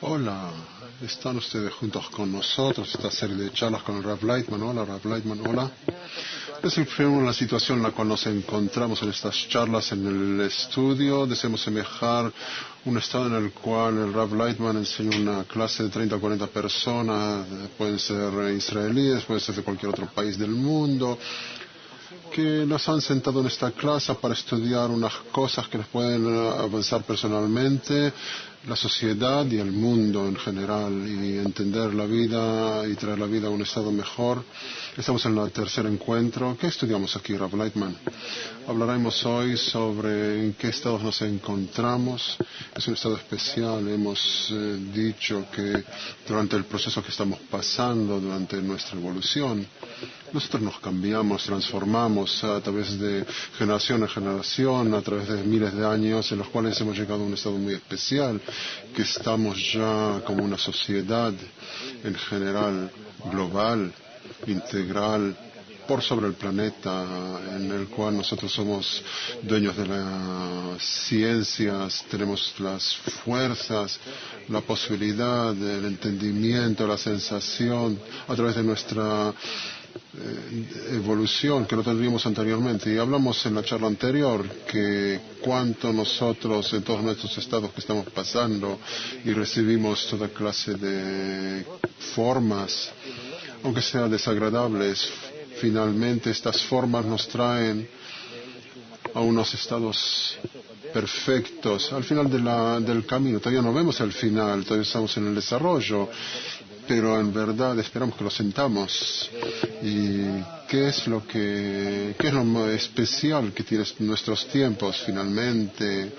Hola, están ustedes juntos con nosotros, esta serie de charlas con el Rav Lightman. Hola, Rav Lightman, hola. Describimos la situación en la cual nos encontramos en estas charlas en el estudio. Deseamos semejar un estado en el cual el Rav Lightman enseña una clase de 30 o 40 personas, pueden ser israelíes, pueden ser de cualquier otro país del mundo, que nos han sentado en esta clase para estudiar unas cosas que les pueden avanzar personalmente, la sociedad y el mundo en general, y entender la vida y traer la vida a un estado mejor. Estamos en el tercer encuentro. ¿Qué estudiamos aquí, Rav Lightman? Hablaremos hoy sobre en qué estados nos encontramos. Es un estado especial. Hemos dicho que durante el proceso que estamos pasando, durante nuestra evolución, nosotros nos cambiamos, transformamos a través de generación en generación, a través de miles de años en los cuales hemos llegado a un estado muy especial, que estamos ya como una sociedad en general, global, integral, por sobre el planeta, en el cual nosotros somos dueños de las ciencias, tenemos las fuerzas, la posibilidad, el entendimiento, la sensación, a través de nuestra evolución que no tendríamos anteriormente. Y hablamos en la charla anterior que cuánto nosotros en todos nuestros estados que estamos pasando y recibimos toda clase de formas, aunque sean desagradables, finalmente estas formas nos traen a unos estados perfectos al final del camino. Todavía no vemos el final, todavía estamos en el desarrollo, pero en verdad esperamos que lo sentamos. ¿Y qué es lo especial que tienen nuestros tiempos? Finalmente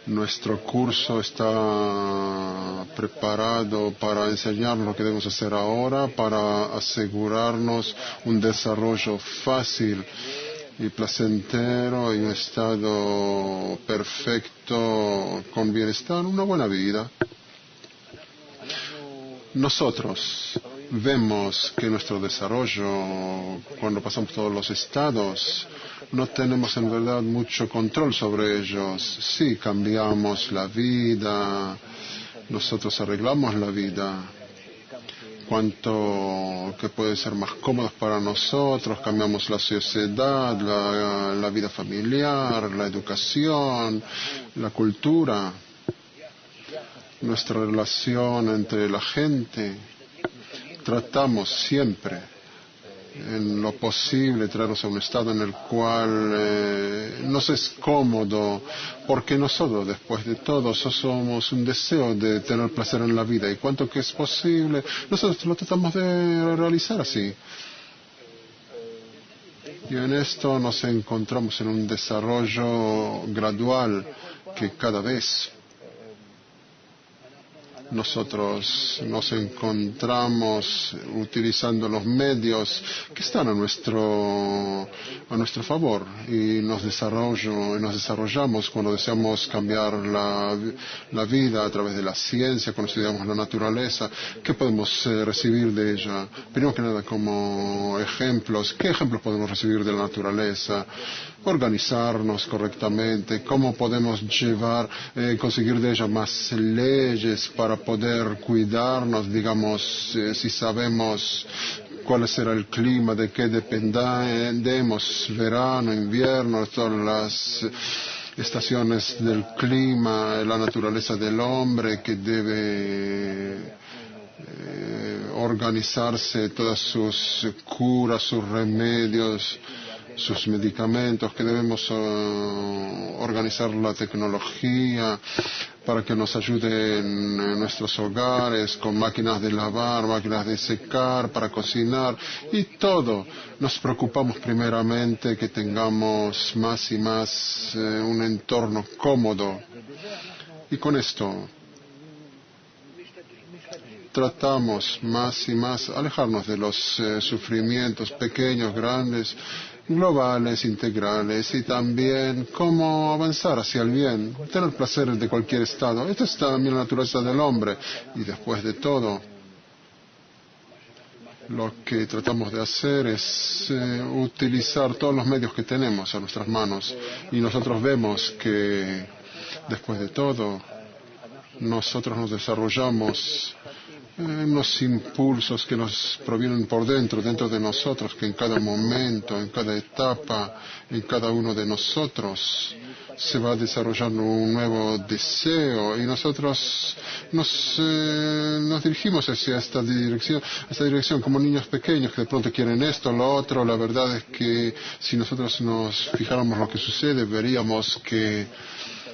nuestro curso está preparado para enseñarnos lo que debemos hacer ahora, para asegurarnos un desarrollo fácil y placentero y un estado perfecto con bienestar, una buena vida. Nosotros vemos que nuestro desarrollo, cuando pasamos todos los estados, no tenemos en verdad mucho control sobre ellos. Sí, cambiamos la vida, nosotros arreglamos la vida, cuanto que puede ser más cómodos para nosotros, cambiamos la sociedad, la vida familiar, la educación, la cultura, nuestra relación entre la gente. Tratamos siempre, en lo posible, traernos a un estado en el cual nos es cómodo, porque nosotros, después de todo, somos un deseo de tener placer en la vida, y cuanto que es posible, nosotros lo tratamos de realizar así. Y en esto nos encontramos en un desarrollo gradual que cada vez nosotros nos encontramos utilizando los medios que están a nuestro favor y nos desarrollamos cuando deseamos cambiar la vida a través de la ciencia, cuando estudiamos la naturaleza. ¿Qué podemos recibir de ella? Primero que nada, como ejemplos. ¿Qué ejemplos podemos recibir de la naturaleza? Organizarnos correctamente, cómo podemos conseguir de ella más leyes para poder cuidarnos, digamos, si sabemos cuál será el clima, de qué dependemos, verano, invierno, todas las estaciones del clima, la naturaleza del hombre que debe organizarse, todas sus curas, sus remedios, sus medicamentos, que debemos organizar la tecnología para que nos ayude en nuestros hogares, con máquinas de lavar, máquinas de secar, para cocinar y todo. Nos preocupamos primeramente que tengamos más y más un entorno cómodo. Y con esto tratamos más y más alejarnos de los sufrimientos pequeños, grandes, globales, integrales, y también cómo avanzar hacia el bien, tener placer de cualquier estado. Esta es también la naturaleza del hombre, y después de todo, lo que tratamos de hacer es utilizar todos los medios que tenemos a nuestras manos, y nosotros vemos que después de todo nosotros nos desarrollamos unos impulsos que nos provienen por dentro de nosotros, que en cada momento, en cada etapa, en cada uno de nosotros se va desarrollando un nuevo deseo y nosotros nos dirigimos hacia esta dirección como niños pequeños que de pronto quieren esto, lo otro. La verdad es que si nosotros nos fijáramos lo que sucede, veríamos que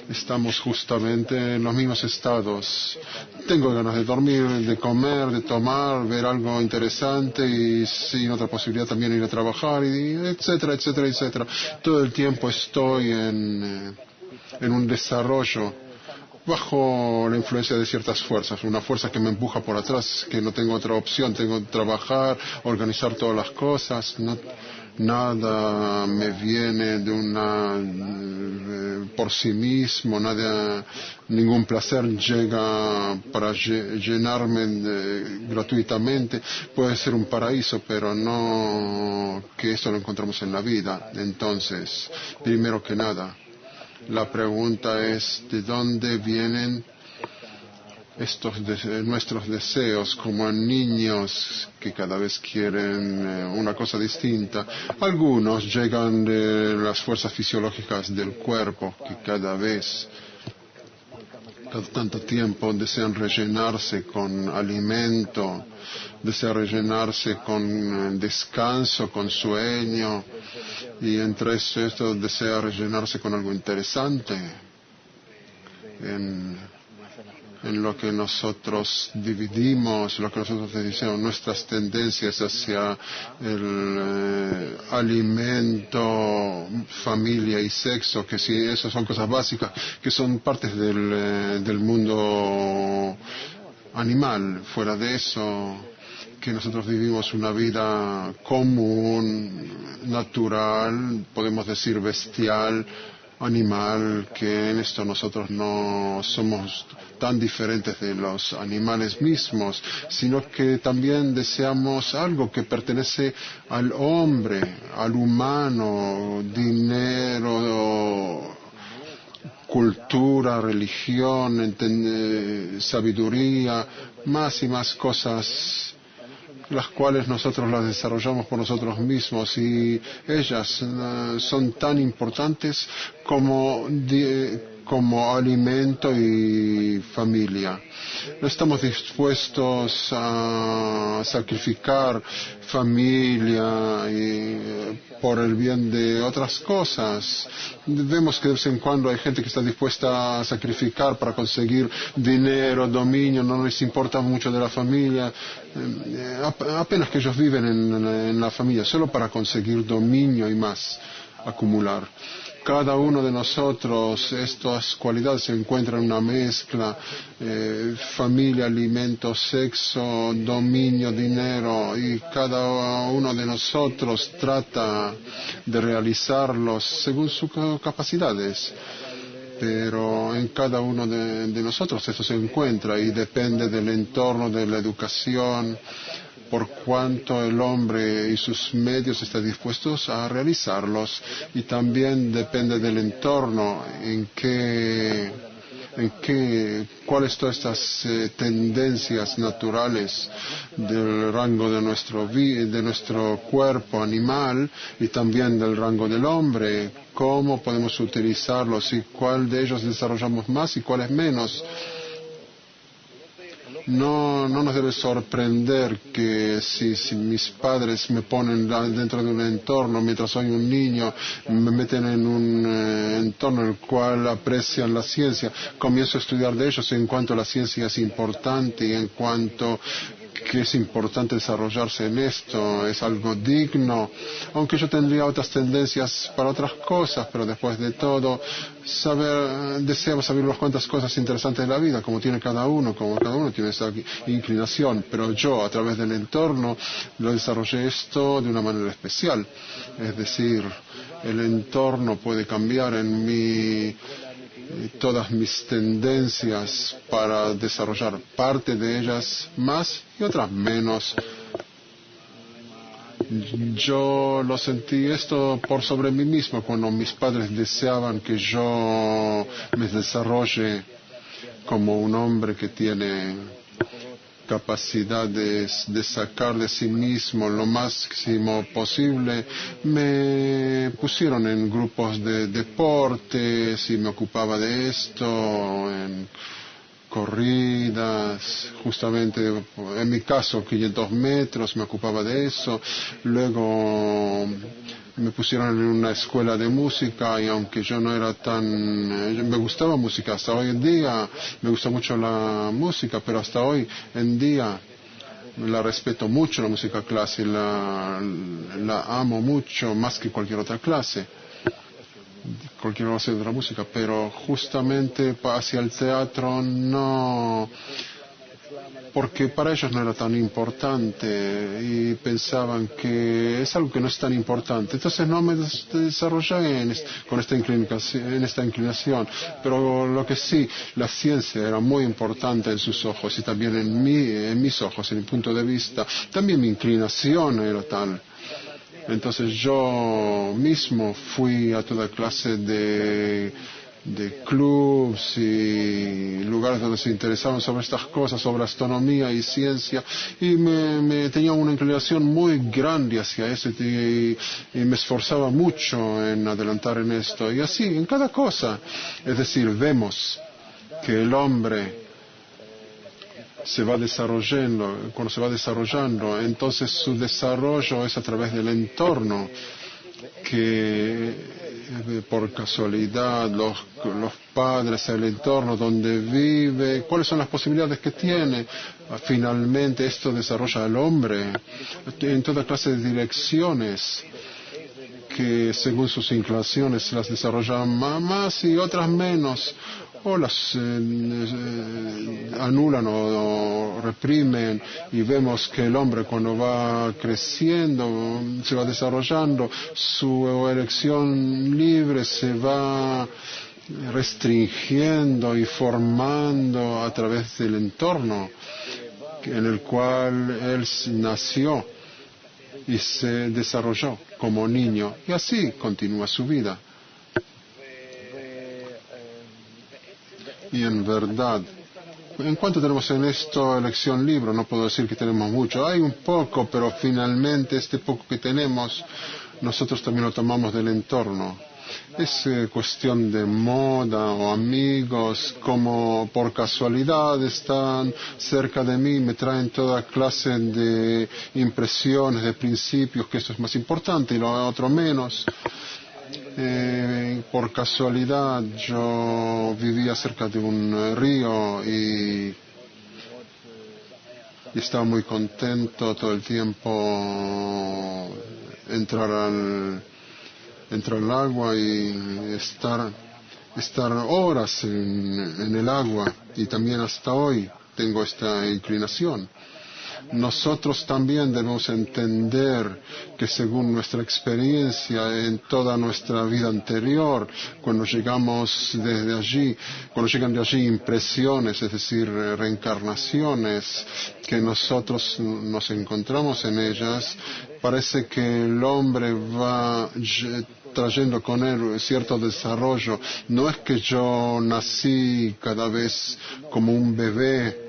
estamos justamente en los mismos estados. Tengo ganas de dormir, de comer, de tomar, ver algo interesante y sin otra posibilidad también ir a trabajar, y etcétera, etcétera, etcétera. Todo el tiempo estoy en un desarrollo bajo la influencia de ciertas fuerzas, una fuerza que me empuja por atrás, que no tengo otra opción, tengo que trabajar, organizar todas las cosas, nada me viene por sí mismo, ningún placer llega para llenarme gratuitamente. Puede ser un paraíso, pero no que eso lo encontramos en la vida. Entonces, primero que nada, la pregunta es ¿de dónde vienen nuestros deseos como niños que cada vez quieren una cosa distinta? Algunos llegan de las fuerzas fisiológicas del cuerpo, que cada tanto tiempo desean rellenarse con alimento, desean rellenarse con descanso, con sueño, y entre esto desea rellenarse con algo interesante en lo que nosotros dividimos, lo que nosotros decimos, nuestras tendencias hacia el alimento, familia y sexo, que sí, esas son cosas básicas, que son partes del mundo animal. Fuera de eso, que nosotros vivimos una vida común, natural, podemos decir bestial, animal, que en esto nosotros no somos tan diferentes de los animales mismos, sino que también deseamos algo que pertenece al hombre, al humano, dinero, cultura, religión, sabiduría, más y más cosas, las cuales nosotros las desarrollamos por nosotros mismos, y ellas son tan importantes como alimento y familia. No estamos dispuestos a sacrificar familia por el bien de otras cosas. Vemos que de vez en cuando hay gente que está dispuesta a sacrificar para conseguir dinero, dominio, no les importa mucho de la familia, apenas que ellos viven en la familia, solo para conseguir dominio y más, acumular. Cada uno de nosotros, estas cualidades se encuentran en una mezcla, familia, alimento, sexo, dominio, dinero, y cada uno de nosotros trata de realizarlos según sus capacidades. Pero en cada uno de nosotros esto se encuentra y depende del entorno, de la educación, por cuanto el hombre y sus medios están dispuestos a realizarlos, y también depende del entorno cuáles todas estas tendencias naturales del rango de nuestro cuerpo animal y también del rango del hombre, cómo podemos utilizarlos y cuál de ellos desarrollamos más y cuáles menos. No nos debe sorprender que si mis padres me ponen dentro de un entorno mientras soy un niño, me meten en un entorno en el cual aprecian la ciencia, comienzo a estudiar de ellos en cuanto la ciencia es importante y en cuanto que es importante desarrollarse en esto, es algo digno, aunque yo tendría otras tendencias para otras cosas, pero después de todo, deseamos saber unas cuantas cosas interesantes de la vida, como cada uno tiene esa inclinación, pero yo a través del entorno lo desarrollé esto de una manera especial, es decir, el entorno puede cambiar en mí todas mis tendencias para desarrollar parte de ellas más y otras menos. Yo lo sentí esto por sobre mí mismo cuando mis padres deseaban que yo me desarrolle como un hombre que tiene capacidad de sacar de sí mismo lo máximo posible, me pusieron en grupos de deportes y me ocupaba de esto, en corridas, justamente en mi caso 500 metros, me ocupaba de eso. Luego me pusieron en una escuela de música y aunque yo no era me gustaba música, hasta hoy en día me gusta mucho la música, pero hasta hoy en día la respeto mucho, la música clásica, la amo mucho, más que cualquier otra clase de la música, pero justamente hacia el teatro no, porque para ellos no era tan importante y pensaban que es algo que no es tan importante. Entonces no me desarrollé con esta inclinación, pero lo que sí, la ciencia era muy importante en sus ojos y también en mis ojos, en mi punto de vista. También mi inclinación era tal. Entonces yo mismo fui a toda clase de clubs y lugares donde se interesaban sobre estas cosas, sobre astronomía y ciencia, y me tenía una inclinación muy grande hacia eso y me esforzaba mucho en adelantar en esto. Y así, en cada cosa. Es decir, vemos que el hombre se va desarrollando, cuando se va desarrollando, entonces su desarrollo es a través del entorno, que por casualidad los padres, el entorno donde vive, cuáles son las posibilidades que tiene. Finalmente esto desarrolla al hombre en toda clase de direcciones, que según sus inclinaciones las desarrollan más y otras menos, o las anulan o reprimen, y vemos que el hombre cuando va creciendo, se va desarrollando, su elección libre se va restringiendo y formando a través del entorno en el cual él nació y se desarrolló como niño, y así continúa su vida. Y en verdad, ¿en cuánto tenemos en esto elección libre? No puedo decir que tenemos mucho. Hay un poco, pero finalmente este poco que tenemos, nosotros también lo tomamos del entorno. Es cuestión de moda o amigos, como por casualidad están cerca de mí, me traen toda clase de impresiones, de principios, que esto es más importante y lo otro menos. Por casualidad yo vivía cerca de un río y estaba muy contento todo el tiempo entrar al agua y estar horas en el agua, y también hasta hoy tengo esta inclinación. Nosotros también debemos entender que según nuestra experiencia en toda nuestra vida anterior, cuando llegan de allí impresiones, es decir, reencarnaciones, que nosotros nos encontramos en ellas, parece que el hombre va trayendo con él cierto desarrollo. No es que yo nací cada vez como un bebé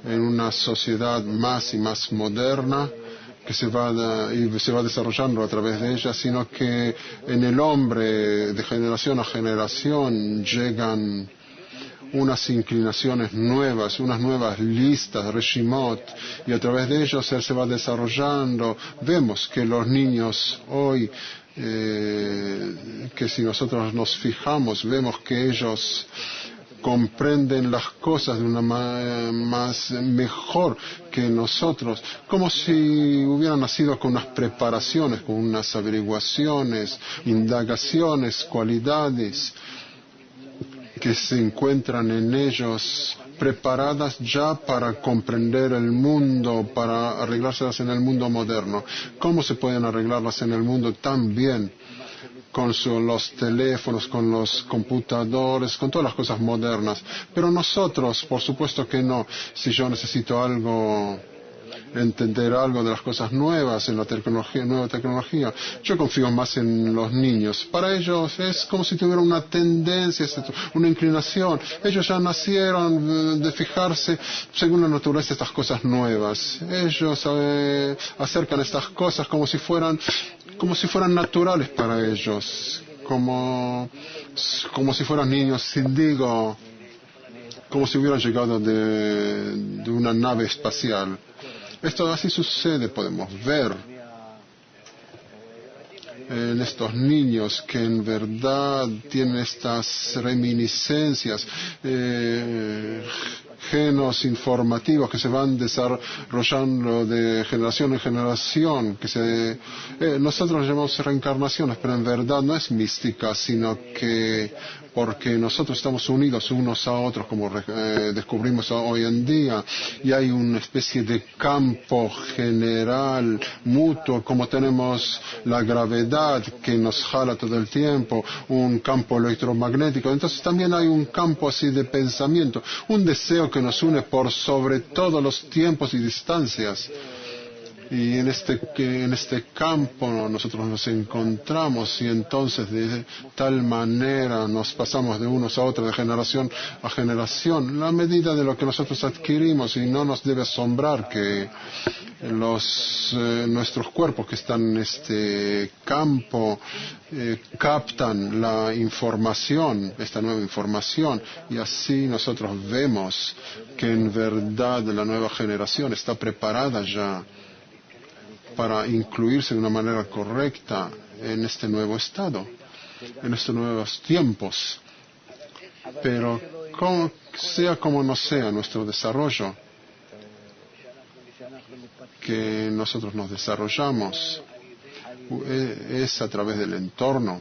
en una sociedad más y más moderna que se va desarrollando a través de ella, sino que en el hombre de generación a generación llegan unas inclinaciones nuevas, unas nuevas listas, reshimot, y a través de ellos él se va desarrollando. Vemos que los niños hoy, que si nosotros nos fijamos, vemos que ellos comprenden las cosas de una más mejor que nosotros, como si hubieran nacido con unas preparaciones, con unas averiguaciones, indagaciones, cualidades que se encuentran en ellos preparadas ya para comprender el mundo, para arreglárselas en el mundo moderno. ¿Cómo se pueden arreglarlas en el mundo tan bien? Con los teléfonos, con los computadores, con todas las cosas modernas. Pero nosotros, por supuesto que no. Si yo necesito algo entender algo de las cosas nuevas en la nueva tecnología. Yo confío más en los niños. Para ellos es como si tuvieran una tendencia, una inclinación. Ellos ya nacieron de fijarse según la naturaleza estas cosas nuevas. Ellos acercan estas cosas como si fueran naturales para ellos, como si fueran niños, sin digo, como si hubieran llegado de una nave espacial. Esto así sucede, podemos ver en estos niños que en verdad tienen estas reminiscencias, genos informativos que se van desarrollando de generación en generación, nosotros lo llamamos reencarnaciones, pero en verdad no es mística, sino que porque nosotros estamos unidos unos a otros, como descubrimos hoy en día, y hay una especie de campo general, mutuo, como tenemos la gravedad que nos jala todo el tiempo, un campo electromagnético. Entonces también hay un campo así de pensamiento, un deseo que nos une por sobre todos los tiempos y distancias. Y en este campo nosotros nos encontramos, y entonces de tal manera nos pasamos de unos a otros, de generación a generación, la medida de lo que nosotros adquirimos. Y no nos debe asombrar que nuestros cuerpos que están en este campo captan la información, esta nueva información, y así nosotros vemos que en verdad la nueva generación está preparada ya para incluirse de una manera correcta en este nuevo estado, en estos nuevos tiempos. Pero sea como no sea nuestro desarrollo, que nosotros nos desarrollamos, es a través del entorno.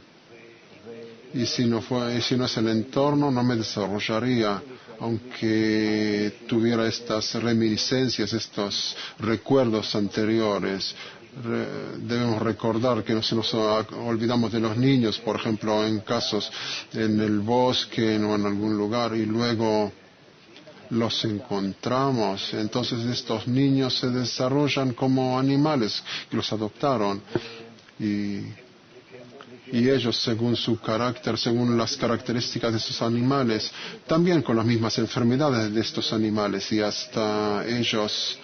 Y si no es el entorno, no me desarrollaría, aunque tuviera estas reminiscencias, estos recuerdos anteriores. Debemos recordar que no se nos olvidamos de los niños, por ejemplo, en casos en el bosque o en algún lugar, y luego los encontramos. Entonces estos niños se desarrollan como animales que los adoptaron, y ellos, según su carácter, según las características de estos animales, también con las mismas enfermedades de estos animales, y hasta ellos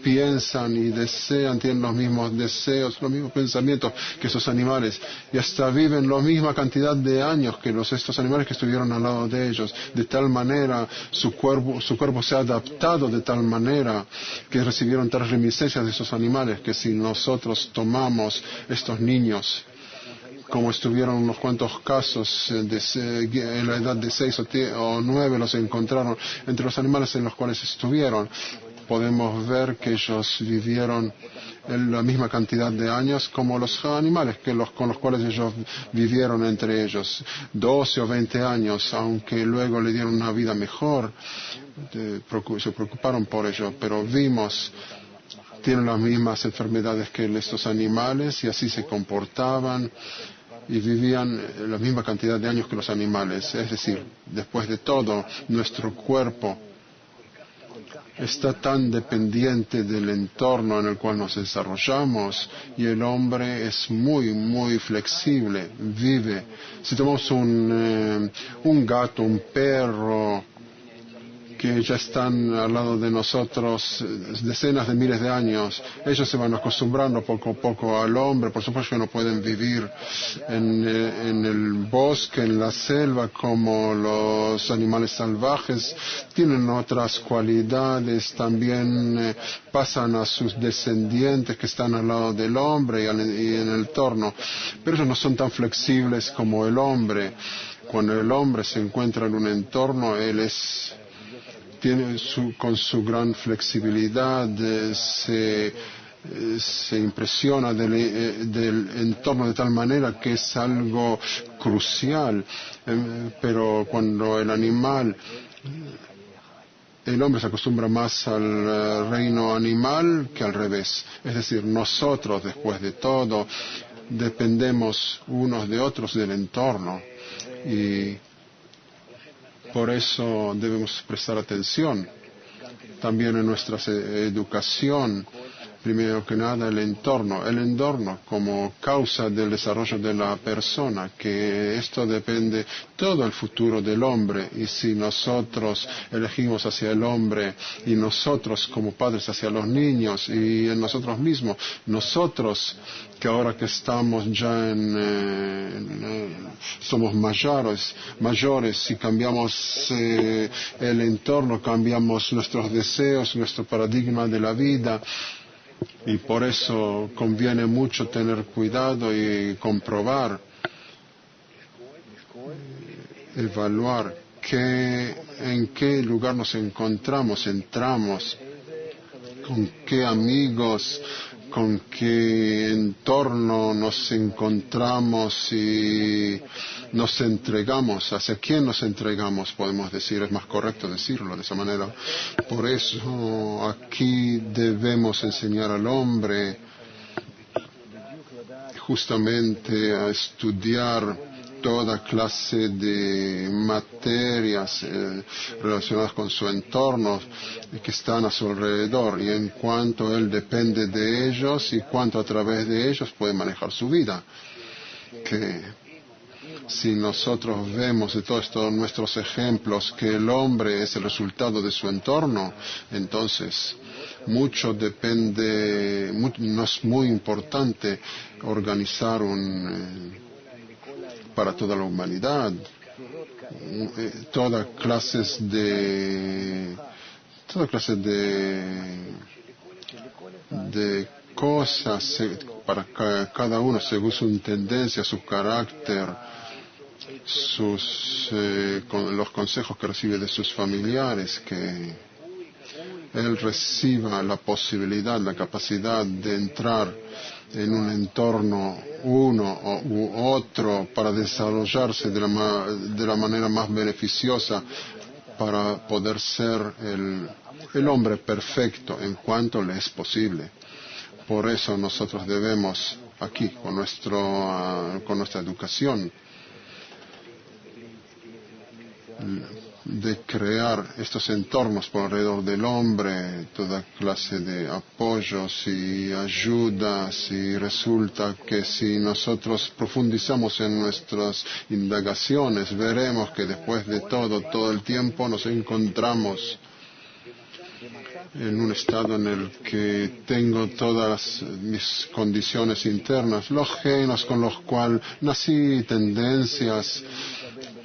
piensan y desean, tienen los mismos deseos, los mismos pensamientos que esos animales, y hasta viven la misma cantidad de años que estos animales que estuvieron al lado de ellos. De tal manera su cuerpo se ha adaptado de tal manera que recibieron tales reminiscencias de esos animales, que si nosotros tomamos estos niños, como estuvieron unos cuantos casos en la edad de 6 o 9, los encontraron entre los animales en los cuales estuvieron, podemos ver que ellos vivieron en la misma cantidad de años como los animales con los cuales ellos vivieron entre ellos, 12 o 20 años, aunque luego le dieron una vida mejor, se preocuparon por ello, pero vimos tienen las mismas enfermedades que estos animales, y así se comportaban y vivían la misma cantidad de años que los animales. Es decir, después de todo, nuestro cuerpo está tan dependiente del entorno en el cual nos desarrollamos, y el hombre es muy, muy flexible, vive. Si tomamos un gato, un perro, que ya están al lado de nosotros decenas de miles de años, ellos se van acostumbrando poco a poco al hombre. Por supuesto que no pueden vivir en el bosque, en la selva, como los animales salvajes. Tienen otras cualidades, también pasan a sus descendientes que están al lado del hombre y en el entorno, pero ellos no son tan flexibles como el hombre. Cuando el hombre se encuentra en un entorno, con su gran flexibilidad, se impresiona del entorno de tal manera que es algo crucial. Pero cuando el hombre se acostumbra más al reino animal que al revés. Es decir, nosotros, después de todo, dependemos unos de otros del entorno, y por eso debemos prestar atención también en nuestra educación. Primero que nada, el entorno como causa del desarrollo de la persona, que esto depende todo el futuro del hombre, y si nosotros elegimos hacia el hombre y nosotros como padres hacia los niños y en nosotros mismos, nosotros que ahora que estamos ya somos mayores, si cambiamos el entorno, cambiamos nuestros deseos, nuestro paradigma de la vida. Y por eso conviene mucho tener cuidado y comprobar, evaluar en qué lugar nos entramos, con qué amigos, con qué entorno nos encontramos y nos entregamos, hacia quién nos entregamos, podemos decir, es más correcto decirlo de esa manera. Por eso aquí debemos enseñar al hombre justamente a estudiar toda clase de materias relacionadas con su entorno que están a su alrededor, y en cuanto él depende de ellos y cuánto a través de ellos puede manejar su vida. Que si nosotros vemos de todos estos nuestros ejemplos que el hombre es el resultado de su entorno, entonces mucho depende, no es muy importante organizar para toda la humanidad toda clase de cosas para cada uno según su tendencia, su carácter, los consejos que recibe de sus familiares, que él reciba la posibilidad, la capacidad de entrar en un entorno uno u otro para desarrollarse de la manera más beneficiosa para poder ser el hombre perfecto en cuanto le es posible. Por eso nosotros debemos aquí con nuestra educación de crear estos entornos por alrededor del hombre, toda clase de apoyos y ayudas, y resulta que si nosotros profundizamos en nuestras indagaciones, veremos que después de todo el tiempo nos encontramos en un estado en el que tengo todas mis condiciones internas, los genes con los cuales nací, tendencias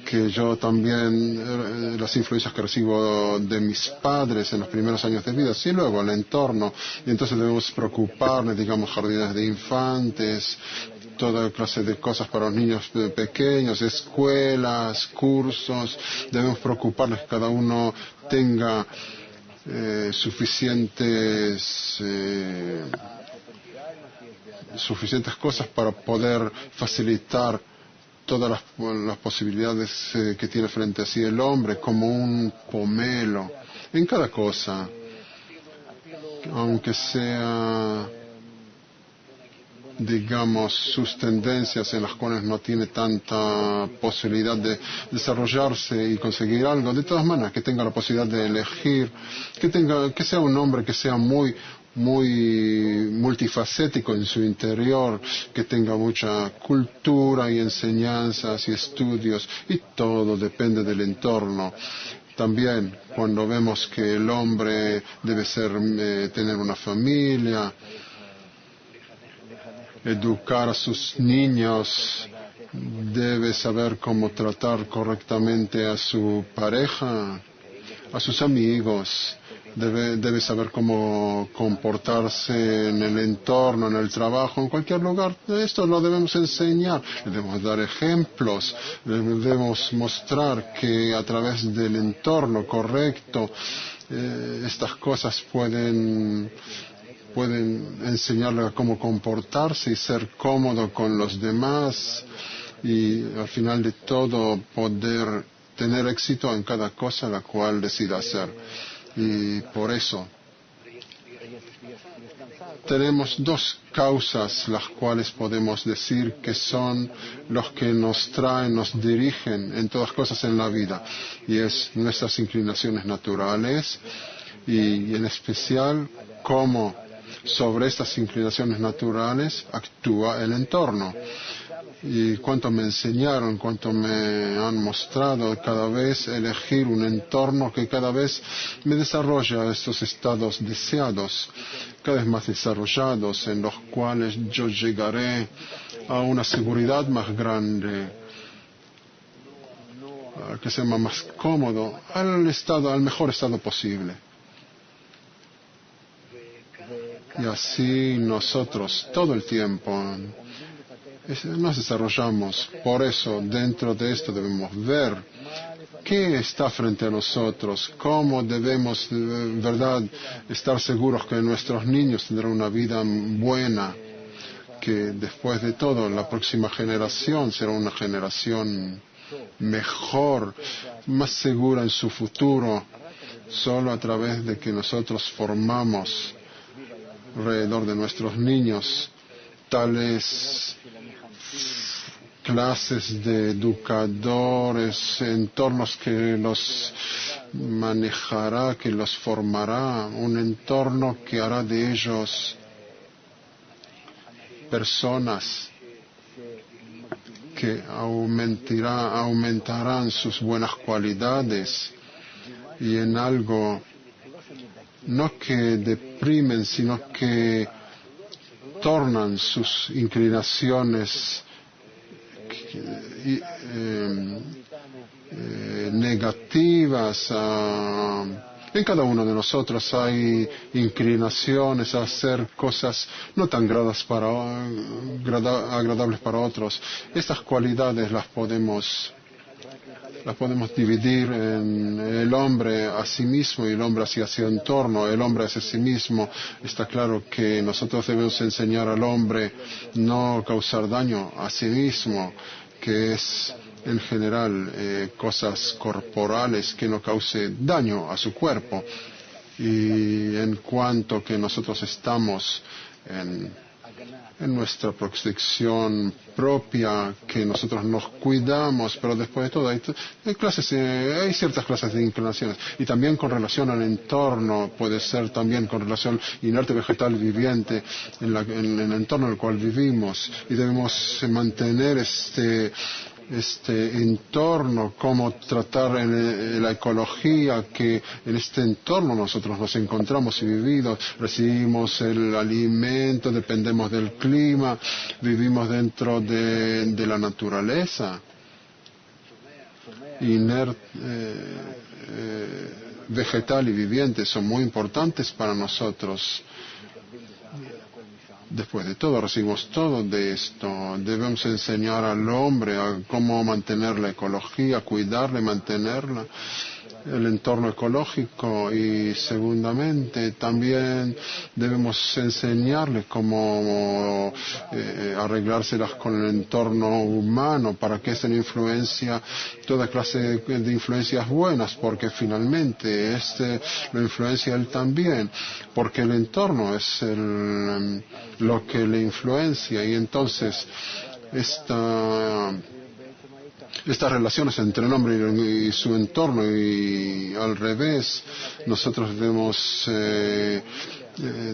que yo también, las influencias que recibo de mis padres en los primeros años de vida, y luego el entorno. Y entonces debemos preocuparnos, digamos, jardines de infantes, toda clase de cosas para los niños pequeños, escuelas, cursos. Debemos preocuparnos que cada uno tenga suficientes cosas para poder facilitar todas las posibilidades que tiene frente a sí el hombre, como un pomelo en cada cosa, aunque sea, digamos, sus tendencias en las cuales no tiene tanta posibilidad de desarrollarse y conseguir algo. De todas maneras, que tenga la posibilidad de elegir, que sea un hombre que sea muy multifacético en su interior, que tenga mucha cultura y enseñanzas y estudios, y todo depende del entorno. También cuando vemos que el hombre debe tener una familia, educar a sus niños, debe saber cómo tratar correctamente a su pareja, a sus amigos, debe saber cómo comportarse en el entorno, en el trabajo, en cualquier lugar. Esto lo debemos enseñar, debemos dar ejemplos, debemos mostrar que a través del entorno correcto estas cosas pueden enseñarle a cómo comportarse y ser cómodo con los demás, y al final de todo poder tener éxito en cada cosa la cual decida hacer. Y por eso tenemos dos causas las cuales podemos decir que son los que nos traen, nos dirigen en todas cosas en la vida, y es nuestras inclinaciones naturales y en especial cómo sobre estas inclinaciones naturales actúa el entorno. Y cuánto me enseñaron, cuánto me han mostrado cada vez elegir un entorno que cada vez me desarrolla estos estados deseados, cada vez más desarrollados, en los cuales yo llegaré a una seguridad más grande, que sea más cómodo, al mejor estado posible. Y así nosotros todo el tiempo nos desarrollamos. Por eso, dentro de esto debemos ver qué está frente a nosotros, cómo debemos, verdad, estar seguros que nuestros niños tendrán una vida buena, que después de todo la próxima generación será una generación mejor, más segura en su futuro, solo a través de que nosotros formamos alrededor de nuestros niños tales clases de educadores, entornos que los manejará, que los formará, un entorno que hará de ellos personas que aumentarán sus buenas cualidades y en algo no que deprimen, sino que tornan sus inclinaciones negativas. En cada uno de nosotros hay inclinaciones a hacer cosas no tan agradables para otros. Estas cualidades las podemos dividir en el hombre a sí mismo y el hombre hacia su entorno. El hombre hacia sí mismo, está claro que nosotros debemos enseñar al hombre no causar daño a sí mismo, que es en general cosas corporales que no cause daño a su cuerpo. Y en cuanto que nosotros estamos en nuestra protección propia, que nosotros nos cuidamos, pero después de todo hay ciertas clases de inclinaciones. Y también con relación al entorno, puede ser también con relación inerte vegetal viviente, en el entorno en el cual vivimos. Y debemos mantener este entorno, cómo tratar la ecología, que en este entorno nosotros nos encontramos y vivimos, recibimos el alimento, dependemos del clima, vivimos dentro de la naturaleza. Vegetal y viviente son muy importantes para nosotros. Después de todo, recibimos todo de esto. Debemos enseñar al hombre a cómo mantener la ecología, cuidarla y mantenerla, el entorno ecológico. Y segundamente, también debemos enseñarle cómo arreglárselas con el entorno humano para que esta influencia, toda clase de influencias buenas, porque finalmente lo influencia él también, porque el entorno es lo que le influencia. Y entonces estas relaciones entre el hombre y su entorno, y al revés, nosotros debemos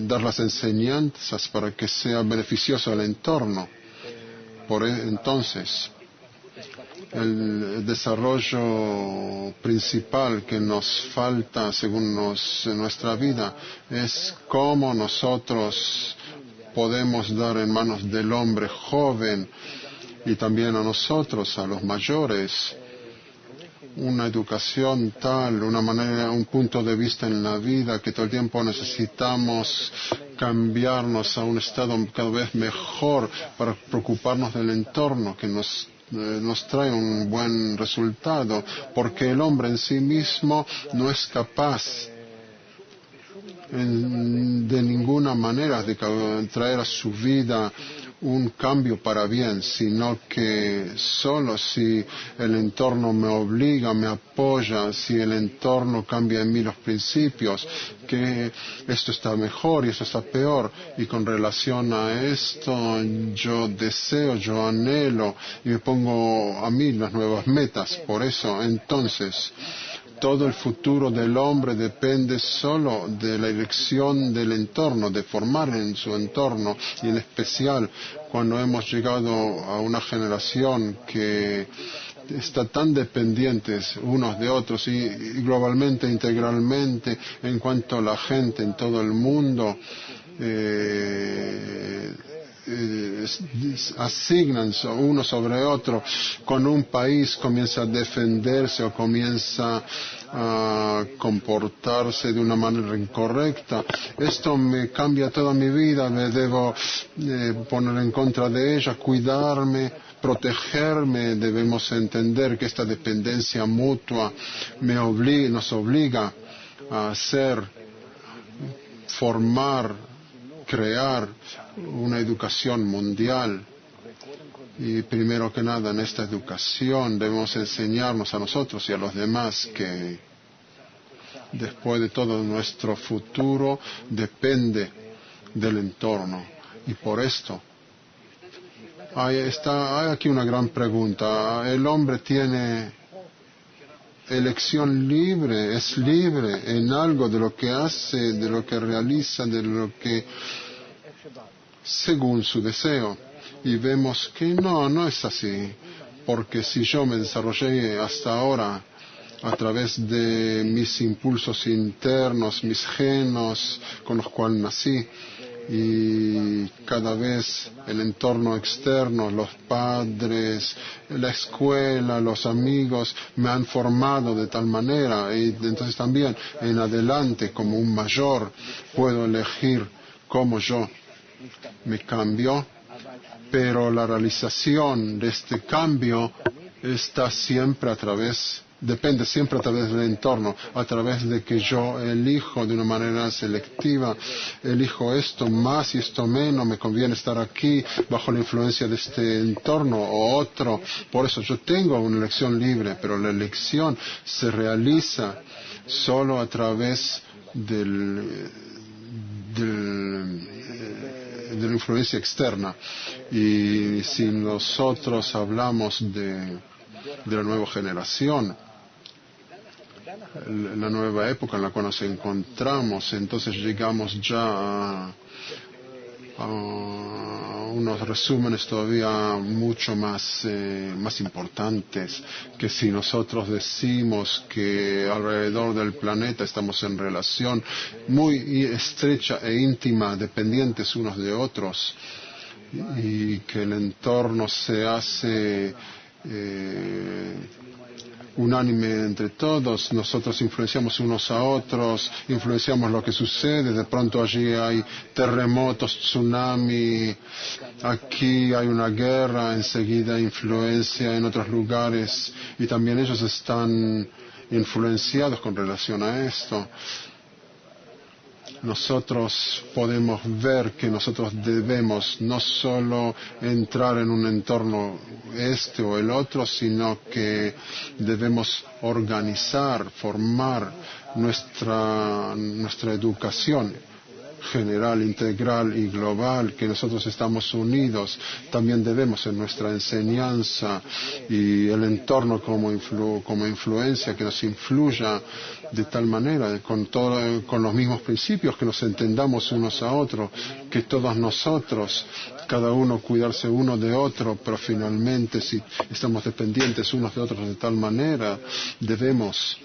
dar las enseñanzas para que sea beneficioso al entorno. Entonces, el desarrollo principal que nos falta según en nuestra vida es cómo nosotros podemos dar en manos del hombre joven y también a nosotros, a los mayores, una educación tal, una manera, un punto de vista en la vida, que todo el tiempo necesitamos cambiarnos a un estado cada vez mejor para preocuparnos del entorno, que nos trae un buen resultado, porque el hombre en sí mismo no es capaz de ninguna manera de traer a su vida un cambio para bien, sino que solo si el entorno me obliga, me apoya, si el entorno cambia en mí los principios, que esto está mejor y esto está peor, y con relación a esto yo deseo, yo anhelo y me pongo a mí las nuevas metas. Por eso entonces todo el futuro del hombre depende solo de la elección del entorno, de formar en su entorno, y en especial cuando hemos llegado a una generación que está tan dependientes unos de otros y globalmente, integralmente, en cuanto a la gente en todo el mundo asignan uno sobre otro. Cuando un país comienza a defenderse o comienza a comportarse de una manera incorrecta, esto me cambia toda mi vida, me debo poner en contra de ella, cuidarme, protegerme. Debemos entender que esta dependencia mutua nos obliga a formar, crear una educación mundial. Y primero que nada, en esta educación debemos enseñarnos a nosotros y a los demás que después de todo nuestro futuro depende del entorno. Y por esto hay aquí una gran pregunta. ¿El hombre tiene elección libre? ¿Es libre en algo de lo que hace, de lo que realiza, de lo que según su deseo? Y vemos que no es así, porque si yo me desarrollé hasta ahora a través de mis impulsos internos, mis genes con los cuales nací, y cada vez el entorno externo, los padres, la escuela, los amigos me han formado de tal manera, y entonces también en adelante como un mayor puedo elegir cómo yo me cambio, pero la realización de este cambio depende siempre a través del entorno, a través de que yo elijo de una manera selectiva, elijo esto más y esto menos, me conviene estar aquí bajo la influencia de este entorno o otro. Por eso yo tengo una elección libre, pero la elección se realiza solo a través de la influencia externa. Y si nosotros hablamos de la nueva generación, la nueva época en la cual nos encontramos, entonces llegamos ya a unos resúmenes todavía mucho más importantes, que si nosotros decimos que alrededor del planeta estamos en relación muy estrecha e íntima, dependientes unos de otros, y que el entorno se hace unánime entre todos, nosotros influenciamos unos a otros, influenciamos lo que sucede, de pronto allí hay terremotos, tsunami, aquí hay una guerra, enseguida influencia en otros lugares, y también ellos están influenciados con relación a esto. Nosotros podemos ver que nosotros debemos no solo entrar en un entorno este o el otro, sino que debemos organizar, formar nuestra educación general, integral y global, que nosotros estamos unidos. También debemos en nuestra enseñanza y el entorno como influencia, que nos influya de tal manera, con los mismos principios, que nos entendamos unos a otros, que todos nosotros, cada uno cuidarse uno de otro, pero finalmente si estamos dependientes unos de otros de tal manera, debemos,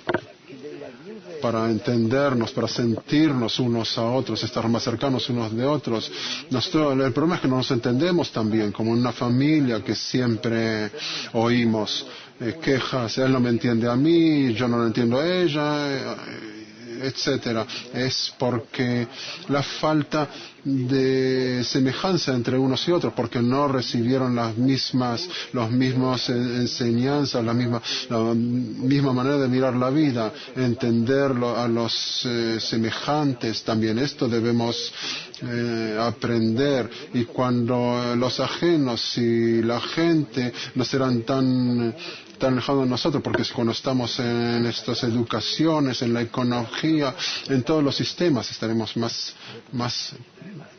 para entendernos, para sentirnos unos a otros, estar más cercanos unos de otros. El problema es que no nos entendemos también, como en una familia que siempre oímos quejas, él no me entiende a mí, yo no lo entiendo a ella, etcétera. Es porque la falta de semejanza entre unos y otros, porque no recibieron los mismos enseñanzas, la misma manera de mirar la vida, entenderlo a los semejantes. También esto debemos aprender, y cuando los ajenos y la gente no serán tan lejanos de nosotros, porque cuando estamos en estas educaciones, en la ecología, en todos los sistemas, estaremos más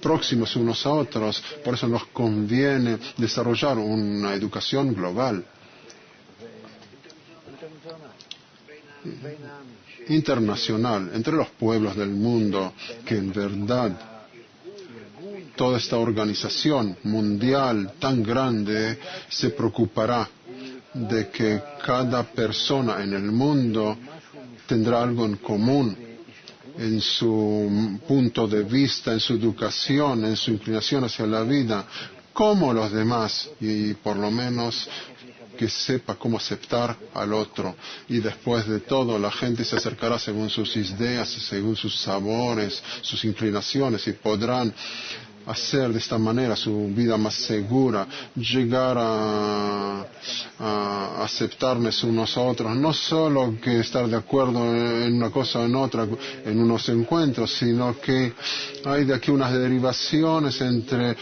próximos unos a otros. Por eso nos conviene desarrollar una educación global. internacional entre los pueblos del mundo, que en verdad toda esta organización mundial tan grande se preocupará de que cada persona en el mundo tendrá algo en común en su punto de vista, en su educación, en su inclinación hacia la vida, como los demás, y por lo menos que sepa cómo aceptar al otro. Y después de todo, la gente se acercará según sus ideas, según sus sabores, sus inclinaciones, y podrán hacer de esta manera su vida más segura, llegar a aceptarnos unos a otros, no solo que estar de acuerdo en una cosa o en otra, en unos encuentros, sino que hay de aquí unas derivaciones entre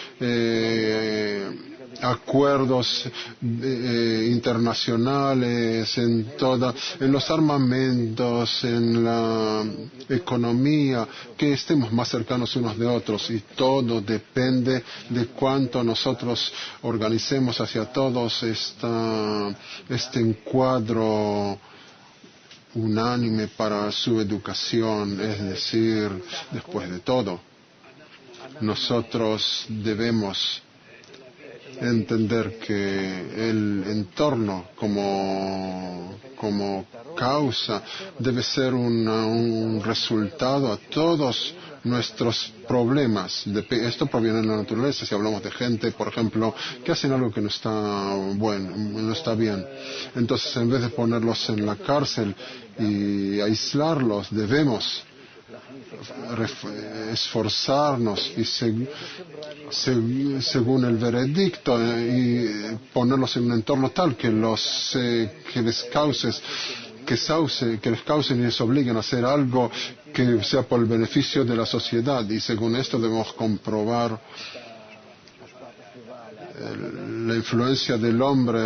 acuerdos internacionales, en los armamentos, en la economía, que estemos más cercanos unos de otros, y todo depende de cuánto nosotros organicemos hacia todos este encuadro unánime para su educación. Es decir, después de todo, nosotros debemos entender que el entorno como causa debe ser un resultado a todos nuestros problemas. Esto proviene de la naturaleza. Si hablamos de gente, por ejemplo, que hacen algo que no está bueno, no está bien, entonces en vez de ponerlos en la cárcel y aislarlos, debemos esforzarnos y según el veredicto y ponerlos en un entorno tal que les causen y les obliguen a hacer algo que sea por el beneficio de la sociedad. Y según esto debemos comprobar la influencia del hombre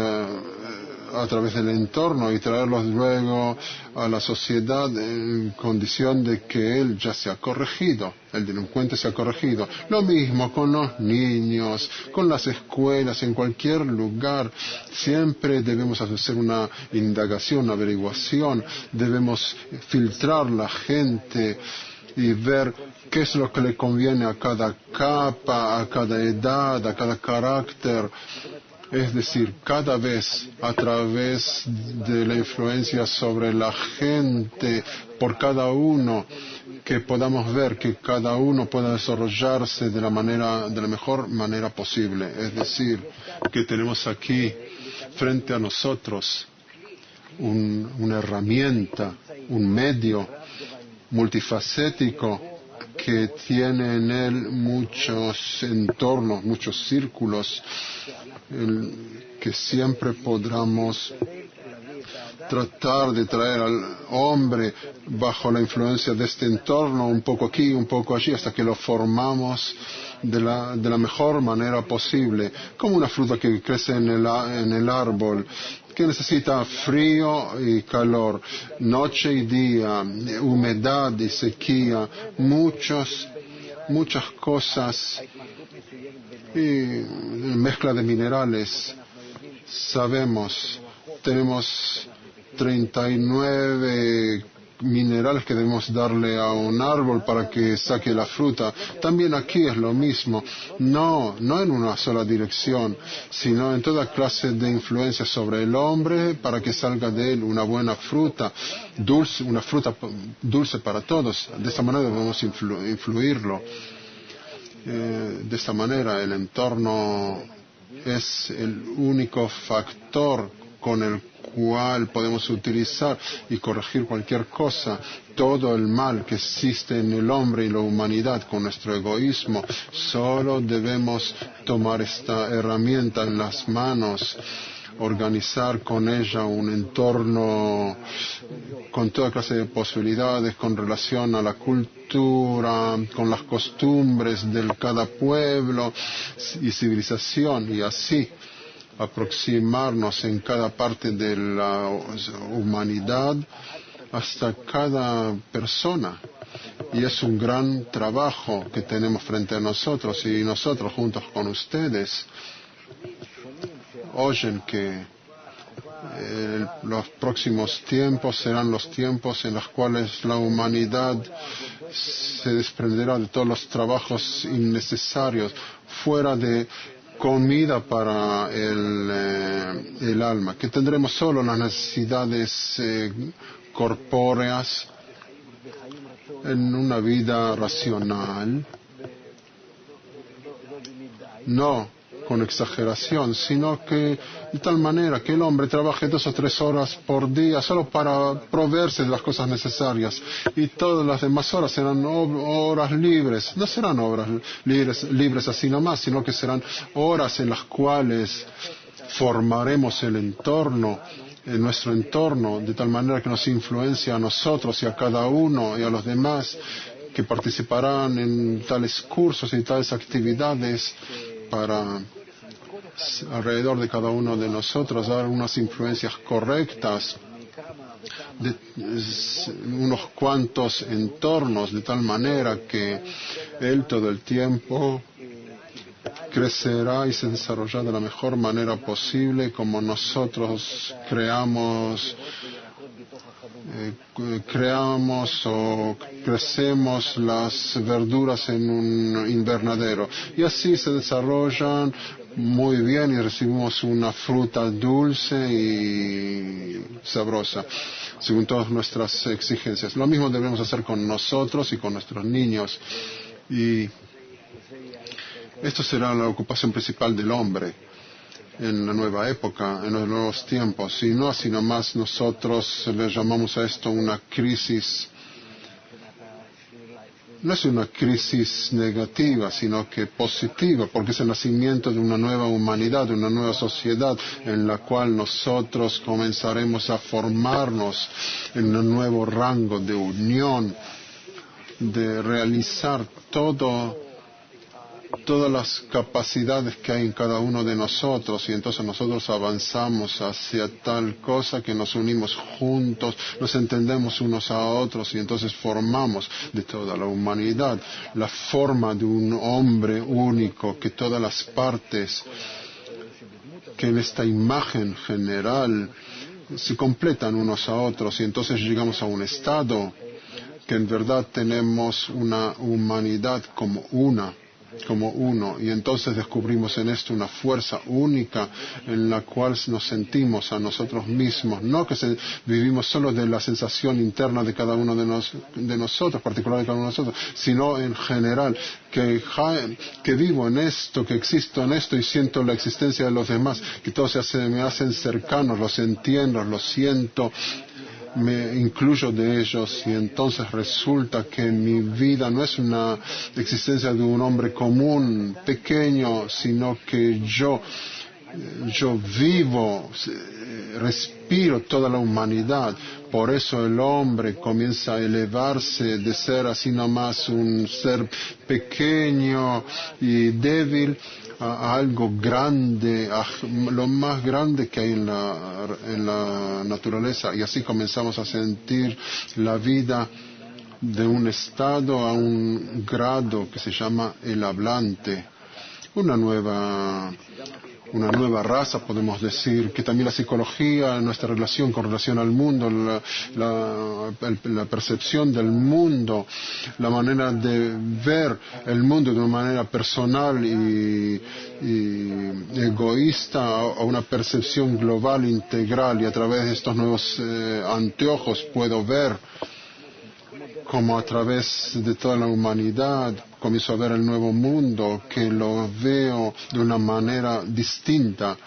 a través del entorno y traerlos luego a la sociedad en condición de que él ya se ha corregido, el delincuente se ha corregido. Lo mismo con los niños, con las escuelas, en cualquier lugar. Siempre debemos hacer una indagación, una averiguación, debemos filtrar la gente y ver qué es lo que le conviene a cada capa, a cada edad, a cada carácter. Es decir, cada vez a través de la influencia sobre la gente, por cada uno, que podamos ver que cada uno pueda desarrollarse de la mejor manera posible. Es decir, que tenemos aquí frente a nosotros una herramienta, un medio multifacético que tiene en él muchos entornos, muchos círculos, que siempre podamos tratar de traer al hombre bajo la influencia de este entorno, un poco aquí, un poco allí, hasta que lo formamos de la mejor manera posible, como una fruta que crece en el árbol, que necesita frío y calor, noche y día, humedad y sequía, muchas cosas, y mezcla de minerales. Sabemos, tenemos 39 minerales que debemos darle a un árbol para que saque la fruta. También aquí es lo mismo, no en una sola dirección, sino en toda clase de influencias sobre el hombre para que salga de él una buena fruta, dulce, una fruta dulce para todos. De esta manera debemos influirlo. De esta manera el entorno es el único factor con el cual podemos utilizar y corregir cualquier cosa. Todo el mal que existe en el hombre y la humanidad con nuestro egoísmo, solo debemos tomar esta herramienta en las manos, organizar con ella un entorno con toda clase de posibilidades con relación a la cultura, con las costumbres de cada pueblo y civilización, y así aproximarnos en cada parte de la humanidad hasta cada persona. Y es un gran trabajo que tenemos frente a nosotros, y nosotros juntos con ustedes oyen que Los próximos tiempos serán los tiempos en los cuales la humanidad se desprenderá de todos los trabajos innecesarios, fuera de comida para el alma, que tendremos solo las necesidades corpóreas en una vida racional, no con exageración, sino que de tal manera que el hombre trabaje 2 o 3 horas por día solo para proveerse de las cosas necesarias, y todas las demás horas serán horas libres. No serán horas libres así nomás, sino que serán horas en las cuales formaremos el entorno, nuestro entorno, de tal manera que nos influencia a nosotros y a cada uno y a los demás que participarán en tales cursos y tales actividades para alrededor de cada uno de nosotros dar unas influencias correctas de unos cuantos entornos, de tal manera que él todo el tiempo crecerá y se desarrollará de la mejor manera posible, como nosotros creamos o crecemos las verduras en un invernadero, y así se desarrollan muy bien y recibimos una fruta dulce y sabrosa según todas nuestras exigencias. Lo mismo debemos hacer con nosotros y con nuestros niños, y esto será la ocupación principal del hombre en la nueva época, en los nuevos tiempos, y no así nomás nosotros le llamamos a esto una crisis. No es una crisis negativa, sino que positiva, porque es el nacimiento de una nueva humanidad, de una nueva sociedad, en la cual nosotros comenzaremos a formarnos en un nuevo rango de unión, de realizar todas las capacidades que hay en cada uno de nosotros, y entonces nosotros avanzamos hacia tal cosa que nos unimos juntos, nos entendemos unos a otros, y entonces formamos de toda la humanidad la forma de un hombre único, que todas las partes, que en esta imagen general se completan unos a otros, y entonces llegamos a un estado que en verdad tenemos una humanidad como uno, y entonces descubrimos en esto una fuerza única en la cual nos sentimos a nosotros mismos, no que vivimos solo de la sensación interna de cada uno de nosotros, particular de cada uno de nosotros, sino en general, que vivo en esto, que existo en esto y siento la existencia de los demás, que todos me hacen cercanos, los entiendo, los siento, me incluyo de ellos, y entonces resulta que mi vida no es una existencia de un hombre común, pequeño, sino que yo vivo, respiro toda la humanidad. Por eso el hombre comienza a elevarse de ser así nomás un ser pequeño y débil a algo grande, a lo más grande que hay en la naturaleza, y así comenzamos a sentir la vida de un estado a un grado que se llama el hablante, una nueva raza, podemos decir, que también la psicología, nuestra relación con relación al mundo, la percepción del mundo, la manera de ver el mundo de una manera personal y egoísta a una percepción global, integral, y a través de estos nuevos anteojos puedo ver como a través de toda la humanidad comienzo a ver el nuevo mundo, que lo veo de una manera distinta,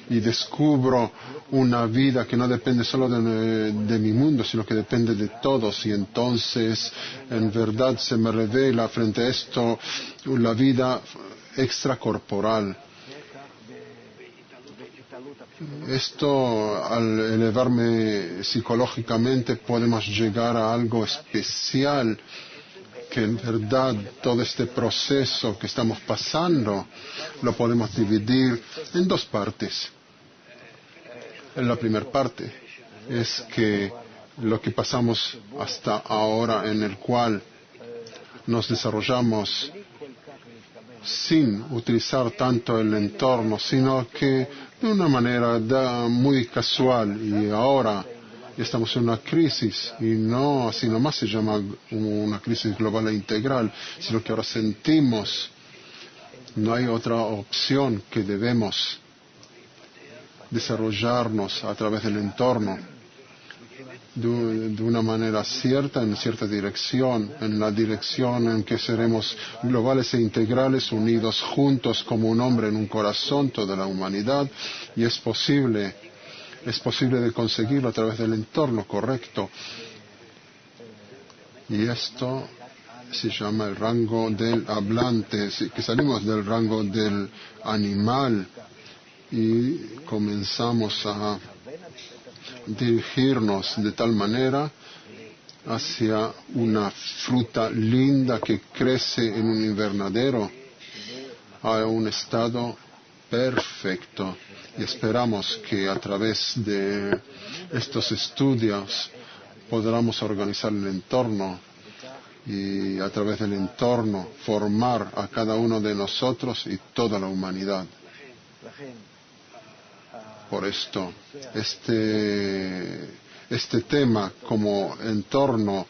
y descubro una vida que no depende solo de mi mundo, sino que depende de todos, y entonces en verdad se me revela frente a esto la vida extracorporal. Esto, al elevarme psicológicamente, podemos llegar a algo especial, que en verdad todo este proceso que estamos pasando lo podemos dividir en 2 partes. En la primera parte es que lo que pasamos hasta ahora, en el cual nos desarrollamos sin utilizar tanto el entorno, sino que de una manera muy casual. Y ahora estamos en una crisis, y no así nomás se llama una crisis global e integral, sino que ahora sentimos no hay otra opción que debemos desarrollarnos a través del entorno de una manera cierta, en cierta dirección, en la dirección en que seremos globales e integrales, unidos juntos como un hombre en un corazón, toda la humanidad, y es posible de conseguirlo a través del entorno correcto. Y esto se llama el rango del hablante, que salimos del rango del animal y comenzamos a dirigirnos de tal manera hacia una fruta linda que crece en un invernadero a un estado perfecto. Y esperamos que a través de estos estudios podamos organizar el entorno y a través del entorno formar a cada uno de nosotros y toda la humanidad. Por esto, este tema como entorno,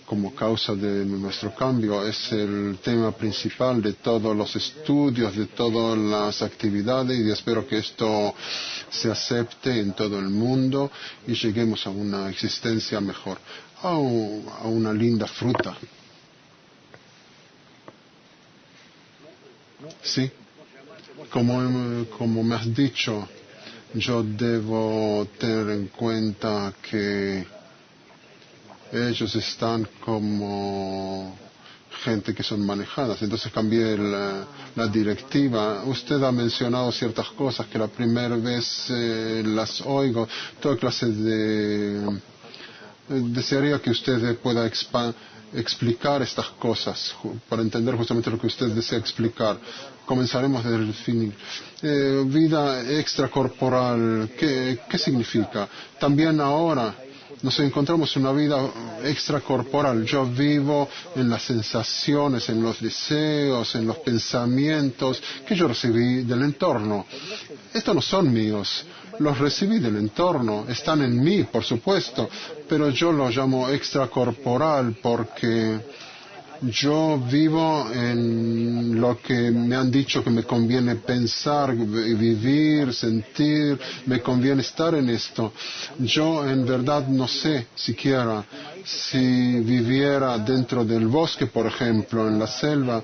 como causa de nuestro cambio, es el tema principal de todos los estudios, de todas las actividades, y espero que esto se acepte en todo el mundo y lleguemos a una existencia mejor, a una linda fruta. Sí, como me has dicho, yo debo tener en cuenta que ellos están como gente que son manejadas. Entonces cambié la directiva. Usted ha mencionado ciertas cosas que la primera vez las oigo. Toda clase desearía que usted pueda explicar estas cosas para entender justamente lo que usted desea explicar. Comenzaremos desde el fin. Vida extracorporal, ¿qué significa? También ahora nos encontramos en una vida extracorporal. Yo vivo en las sensaciones, en los deseos, en los pensamientos que yo recibí del entorno. Estos no son míos, los recibí del entorno, están en mí, por supuesto, pero yo lo llamo extracorporal porque yo vivo en lo que me han dicho que me conviene pensar, vivir, sentir, me conviene estar en esto. Yo en verdad no sé siquiera si viviera dentro del bosque, por ejemplo, en la selva,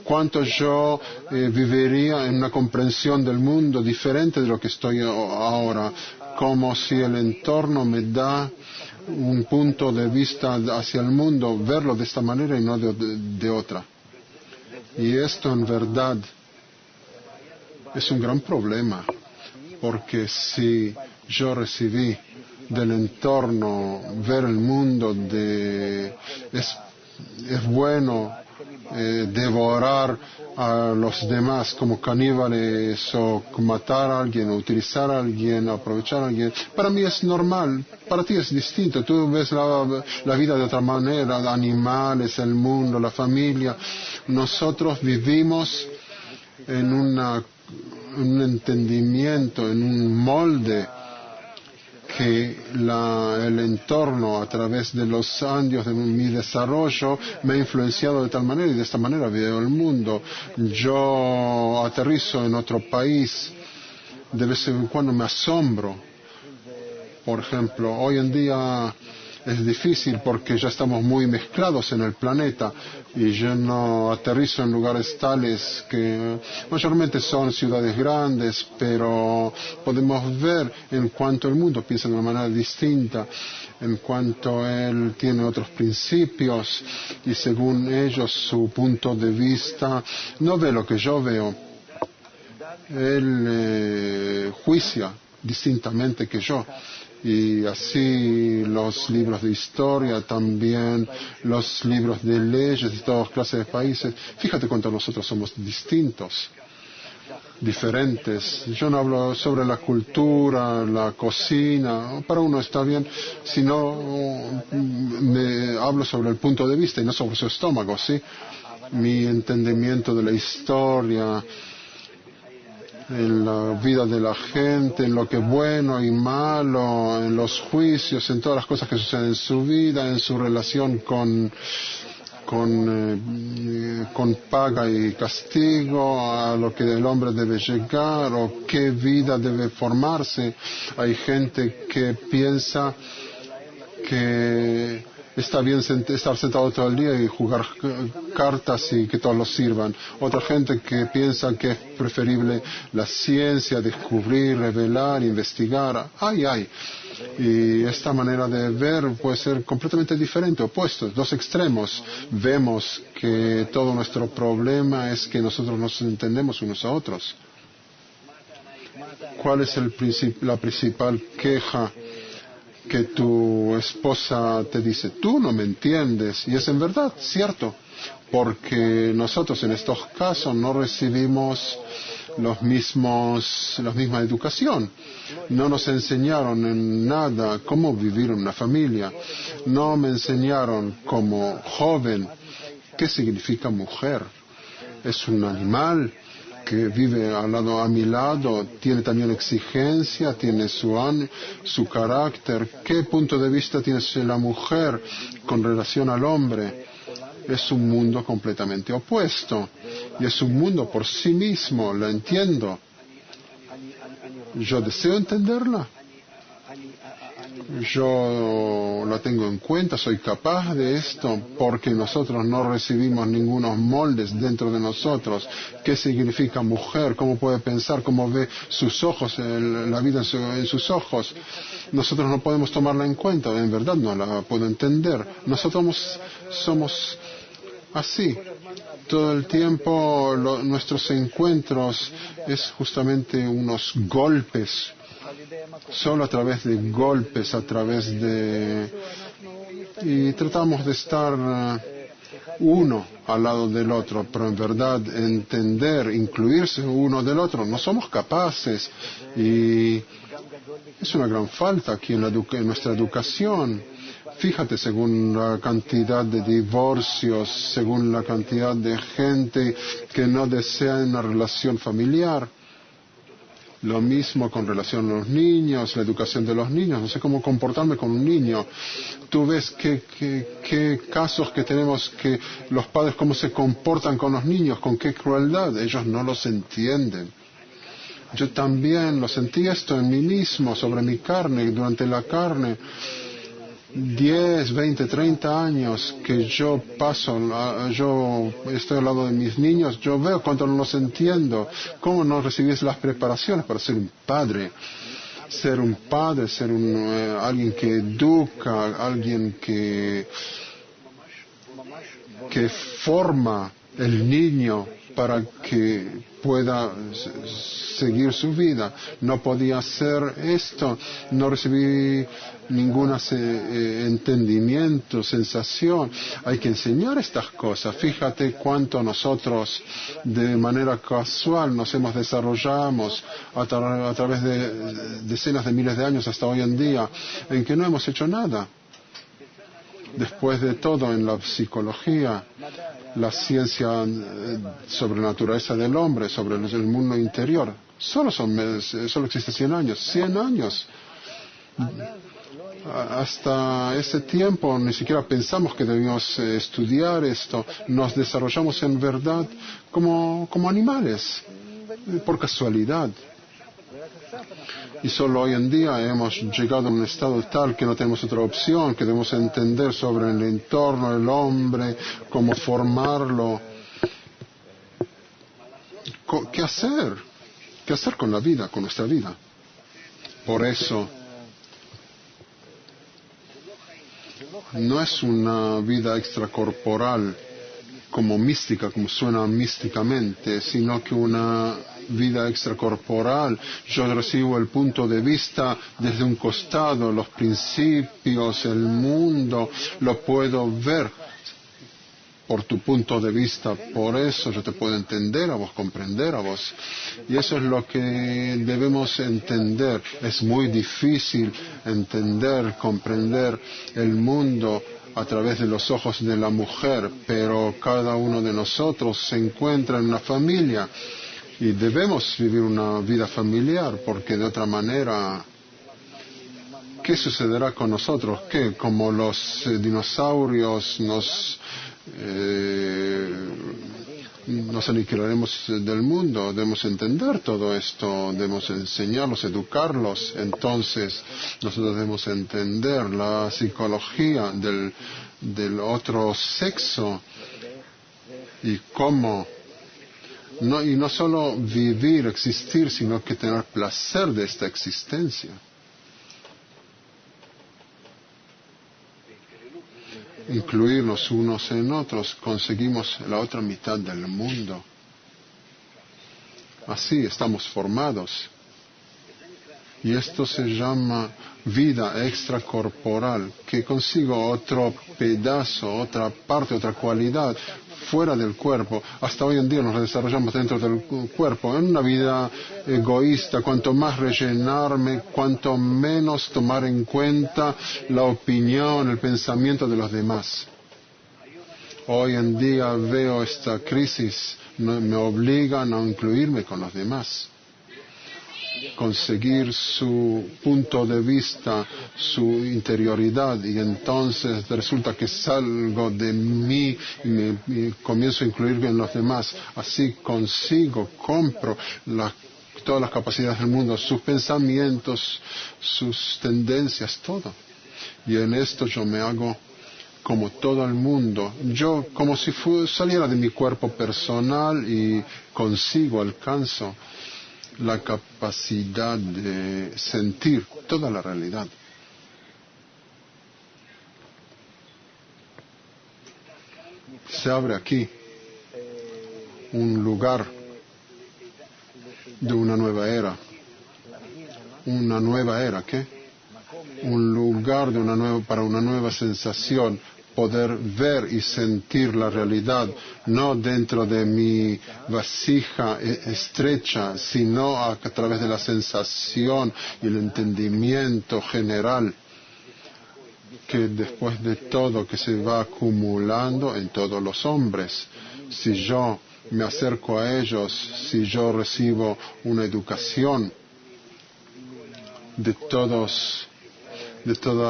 cuánto yo viviría en una comprensión del mundo diferente de lo que estoy ahora, como si el entorno me da un punto de vista hacia el mundo, verlo de esta manera y no de otra. Y esto en verdad es un gran problema, porque si yo recibí del entorno ver el mundo es bueno devorar a los demás como caníbales o matar a alguien o utilizar a alguien o aprovechar a alguien, para mí es normal, para ti es distinto, tú ves la vida de otra manera, animales, el mundo, la familia. Nosotros vivimos en un entendimiento, en un molde que el entorno a través de los años de mi desarrollo me ha influenciado de tal manera y de esta manera veo el mundo. Yo aterrizo en otro país, de vez en cuando me asombro. Por ejemplo, hoy en día es difícil porque ya estamos muy mezclados en el planeta y yo no aterrizo en lugares tales que mayormente son ciudades grandes, pero podemos ver en cuanto el mundo piensa de una manera distinta, en cuanto él tiene otros principios y según ellos su punto de vista no ve lo que yo veo. Él juicia distintamente que yo. Y así los libros de historia, también los libros de leyes de todas clases de países. Fíjate cuánto nosotros somos distintos, diferentes. Yo no hablo sobre la cultura, la cocina, para uno está bien, sino me hablo sobre el punto de vista y no sobre su estómago, ¿sí? mi entendimiento de la historia, en la vida de la gente, en lo que es bueno y malo, en los juicios, en todas las cosas que suceden en su vida, en su relación con paga y castigo, a lo que el hombre debe llegar o qué vida debe formarse. Hay gente que piensa que está bien estar sentado todo el día y jugar cartas y que todos los sirvan. Otra gente que piensa que es preferible la ciencia, descubrir, revelar, investigar. Ay. Y esta manera de ver puede ser completamente diferente, opuestos, dos extremos. Vemos que todo nuestro problema es que nosotros nos entendemos unos a otros. ¿Cuál es la principal queja que tu esposa te dice? Tú no me entiendes. Y es en verdad cierto, porque nosotros en estos casos no recibimos la misma educación. No nos enseñaron en nada cómo vivir en una familia. No me enseñaron como joven qué significa mujer. Es un animal que vive a mi lado, tiene también exigencia, tiene su carácter. ¿Qué punto de vista tiene la mujer con relación al hombre? Es un mundo completamente opuesto. Y es un mundo por sí mismo, la entiendo. Yo deseo entenderla. Yo la tengo en cuenta, soy capaz de esto, porque nosotros no recibimos ningunos moldes dentro de nosotros. ¿Qué significa mujer? ¿Cómo puede pensar? ¿Cómo ve sus ojos, la vida en sus ojos? Nosotros no podemos tomarla en cuenta, en verdad no la puedo entender. Nosotros somos así. Todo el tiempo nuestros encuentros es justamente unos golpes. Solo a través de golpes, y tratamos de estar uno al lado del otro, pero en verdad entender, incluirse uno del otro, no somos capaces, y es una gran falta aquí en nuestra educación. Fíjate, según la cantidad de divorcios, según la cantidad de gente que no desea una relación familiar. Lo mismo con relación a los niños, la educación de los niños. No sé cómo comportarme con un niño. Tú ves qué casos que tenemos, que los padres cómo se comportan con los niños, con qué crueldad. Ellos no los entienden. Yo también lo sentí esto en mí mismo, sobre mi carne, durante la carne. 10, 20, 30 años que yo estoy al lado de mis niños, yo veo cuánto no los entiendo, cómo no recibís las preparaciones para ser un padre. Ser alguien que educa, alguien que forma el niño para que pueda seguir su vida. No podía hacer esto, no recibí ningún entendimiento, sensación. Hay que enseñar estas cosas. Fíjate cuánto nosotros de manera casual nos hemos desarrollado a través de decenas de miles de años hasta hoy en día, en que no hemos hecho nada. Después de todo, en la psicología, la ciencia sobre la naturaleza del hombre, sobre el mundo interior, solo existe 100 años. 100 años. Hasta ese tiempo ni siquiera pensamos que debíamos estudiar esto. Nos desarrollamos en verdad como animales, por casualidad. Y solo hoy en día hemos llegado a un estado tal que no tenemos otra opción, que debemos entender sobre el entorno, el hombre, cómo formarlo. ¿Qué hacer? ¿Qué hacer con la vida, con nuestra vida? Por eso, no es una vida extracorporal como mística, como suena místicamente, sino que una vida extracorporal. Yo recibo el punto de vista desde un costado, los principios, el mundo, lo puedo ver por tu punto de vista, por eso yo te puedo entender a vos, comprender a vos. Y eso es lo que debemos entender. Es muy difícil entender, comprender el mundo a través de los ojos de la mujer, pero cada uno de nosotros se encuentra en una familia y debemos vivir una vida familiar, porque de otra manera, ¿qué sucederá con nosotros? ¿Qué? Como los dinosaurios nos aniquilaremos del mundo. Debemos entender todo esto, debemos enseñarlos, educarlos. Entonces, nosotros debemos entender la psicología del otro sexo y cómo, y no solo vivir, existir, sino que tener placer de esta existencia. Incluirnos unos en otros, conseguimos la otra mitad del mundo. Así estamos formados. Y esto se llama vida extracorporal, que consigo otro pedazo, otra parte, otra cualidad fuera del cuerpo. Hasta hoy en día nos desarrollamos dentro del cuerpo, en una vida egoísta. Cuanto más rellenarme, cuanto menos tomar en cuenta la opinión, el pensamiento de los demás. Hoy en día veo esta crisis, me obliga a no incluirme con los demás. Conseguir su punto de vista, su interioridad, y entonces resulta que salgo de mí y me comienzo a incluirme en los demás. Así consigo, compro todas las capacidades del mundo, sus pensamientos, sus tendencias, todo. Y en esto yo me hago como todo el mundo, yo como si saliera de mi cuerpo personal y consigo, alcanzo la capacidad de sentir toda la realidad. Se abre aquí un lugar de una nueva era. ¿Una nueva era qué? Un lugar para una nueva sensación, poder ver y sentir la realidad, no dentro de mi vasija estrecha, sino a través de la sensación y el entendimiento general, que después de todo que se va acumulando en todos los hombres. Si yo me acerco a ellos, si yo recibo una educación de toda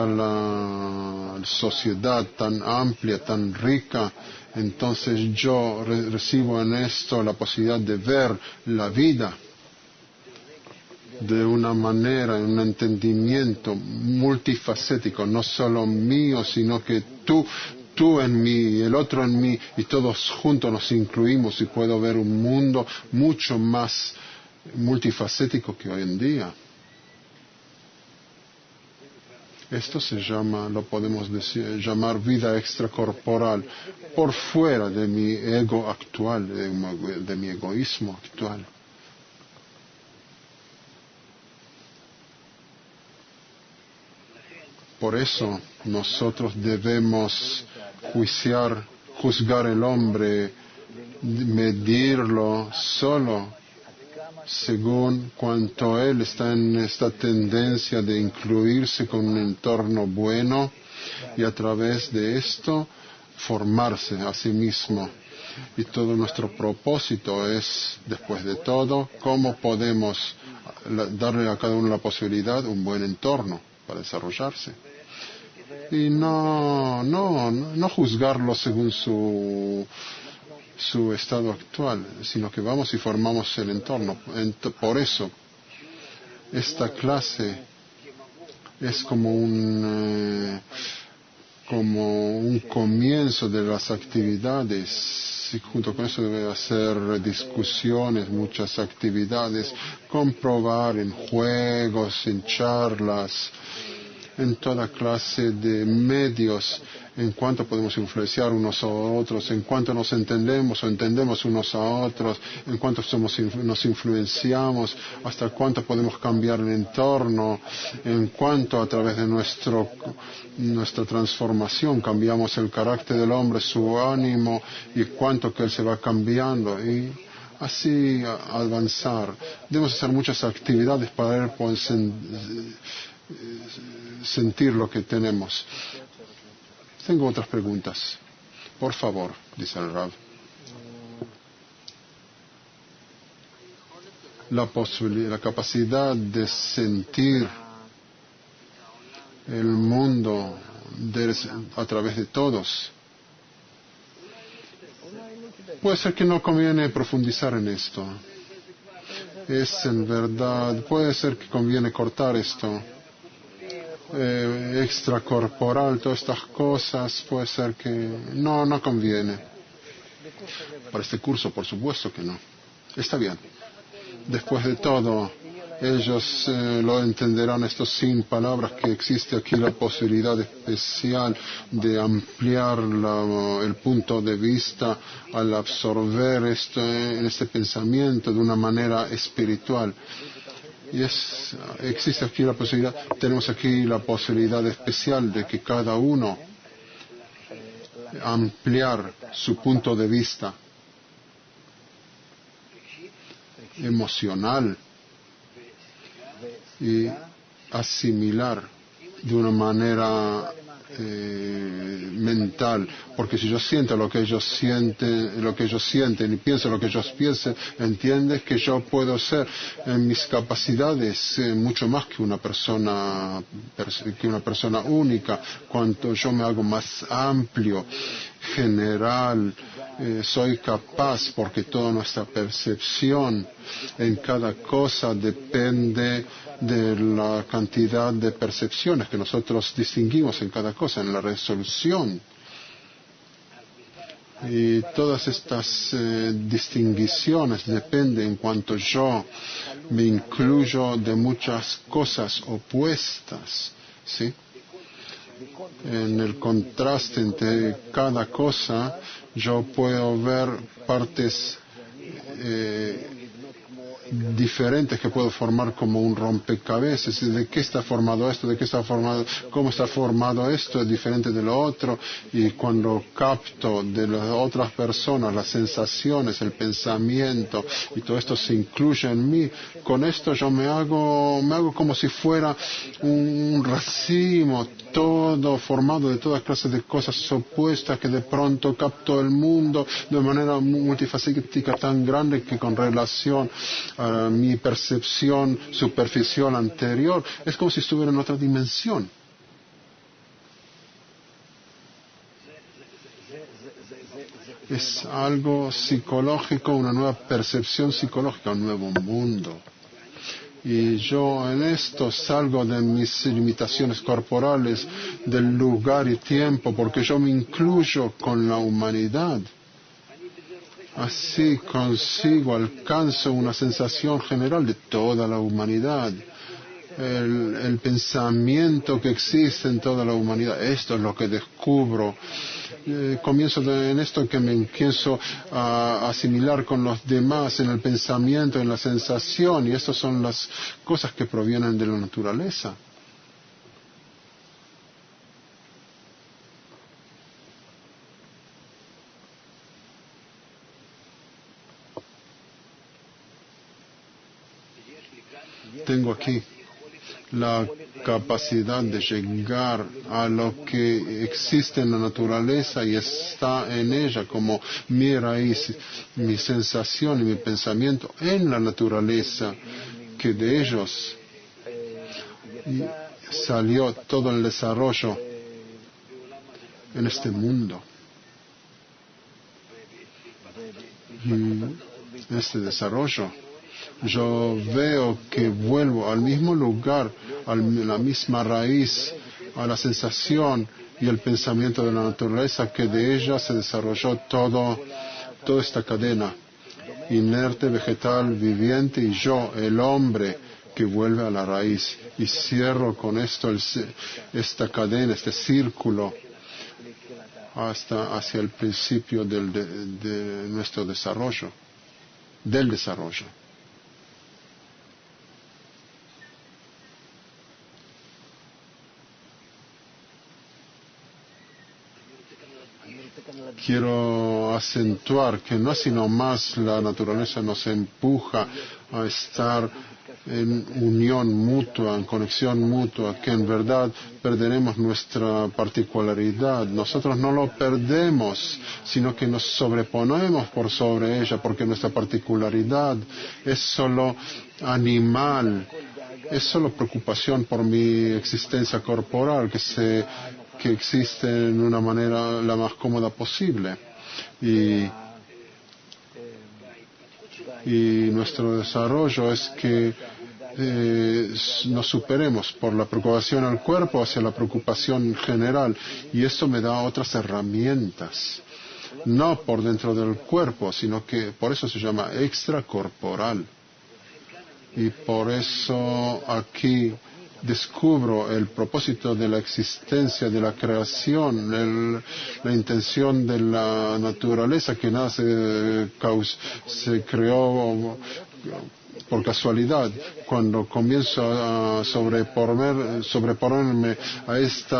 la sociedad tan amplia, tan rica, entonces yo recibo en esto la posibilidad de ver la vida de una manera, un entendimiento multifacético, no solo mío, sino que tú en mí, el otro en mí, y todos juntos nos incluimos y puedo ver un mundo mucho más multifacético que hoy en día. Esto lo podemos llamar vida extracorporal, por fuera de mi ego actual, de mi egoísmo actual. Por eso nosotros debemos juzgar el hombre, medirlo solo según cuanto él está en esta tendencia de incluirse con un entorno bueno y a través de esto formarse a sí mismo. Y todo nuestro propósito es, después de todo, cómo podemos darle a cada uno la posibilidad, un buen entorno para desarrollarse. Y no juzgarlo según su estado actual, sino que vamos y formamos el entorno. Por eso, esta clase es como un comienzo de las actividades, y junto con eso debe hacer discusiones, muchas actividades, comprobar en juegos, en charlas, en toda clase de medios, en cuánto podemos influenciar unos a otros, en cuánto nos entendemos o entendemos unos a otros, en cuánto nos influenciamos, hasta cuánto podemos cambiar el entorno, en cuánto a través de nuestra transformación cambiamos el carácter del hombre, su ánimo, y cuánto que él se va cambiando. Y así avanzar. Debemos hacer muchas actividades para poder sentir lo que tenemos. Tengo otras preguntas. Por favor, dice el Rav. La capacidad de sentir el mundo a través de todos. Puede ser que no conviene profundizar en esto. Es en verdad, puede ser que conviene cortar esto. Extracorporal, todas estas cosas, puede ser que no conviene. Para este curso, por supuesto que no. Está bien. Después de todo, ellos lo entenderán esto sin palabras, que existe aquí la posibilidad especial de ampliar el punto de vista al absorber este pensamiento de una manera espiritual. Y existe aquí la posibilidad, tenemos aquí la posibilidad especial de que cada uno ampliar su punto de vista emocional y asimilar de una manera mental, porque si yo siento lo que ellos sienten y pienso lo que ellos piensan, entiendes que yo puedo ser en mis capacidades mucho más que una persona única. Cuanto yo me hago más amplio, general, soy capaz, porque toda nuestra percepción en cada cosa depende de la cantidad de percepciones que nosotros distinguimos en cada cosa, en la resolución. Y todas estas distinciones dependen en cuanto yo me incluyo de muchas cosas opuestas, ¿sí? En el contraste entre cada cosa, yo puedo ver partes diferentes que puedo formar como un rompecabezas. ¿De qué está formado esto? ¿De qué está formado? ¿Cómo está formado esto? Es diferente de lo otro. Y cuando capto de las otras personas las sensaciones, el pensamiento, y todo esto se incluye en mí, con esto yo me hago como si fuera un racimo, todo formado de todas clases de cosas opuestas, que de pronto capto el mundo de manera multifacética tan grande que con relación a mi percepción superficial anterior es como si estuviera en otra dimensión. Es algo psicológico, una nueva percepción psicológica, un nuevo mundo. Y yo en esto salgo de mis limitaciones corporales, del lugar y tiempo, porque yo me incluyo con la humanidad. Así alcanzo una sensación general de toda la humanidad. El pensamiento que existe en toda la humanidad, esto es lo que descubro. Comienzo en esto que me empiezo a asimilar con los demás, en el pensamiento, en la sensación, y estas son las cosas que provienen de la naturaleza. Tengo aquí la capacidad de llegar a lo que existe en la naturaleza y está en ella como mi raíz, mi sensación y mi pensamiento en la naturaleza, que de ellos salió todo el desarrollo en este mundo. Este desarrollo, yo veo que vuelvo al mismo lugar, a la misma raíz, a la sensación y el pensamiento de la naturaleza, que de ella se desarrolló toda esta cadena inerte, vegetal, viviente, y yo, el hombre, que vuelve a la raíz. Y cierro con esto esta cadena, este círculo, hasta hacia el principio de nuestro desarrollo, del desarrollo. Quiero acentuar que no es sino más la naturaleza nos empuja a estar en unión mutua, en conexión mutua, que en verdad perderemos nuestra particularidad. Nosotros no lo perdemos, sino que nos sobreponemos por sobre ella, porque nuestra particularidad es solo animal, es solo preocupación por mi existencia corporal, que existe en una manera la más cómoda posible. Y nuestro desarrollo es que nos superemos por la preocupación al cuerpo hacia la preocupación general, y eso me da otras herramientas, no por dentro del cuerpo, sino que por eso se llama extracorporal. Y por eso aquí descubro el propósito de la existencia, de la creación, la intención de la naturaleza, que nada se creó por casualidad. Cuando comienzo a sobreponerme a este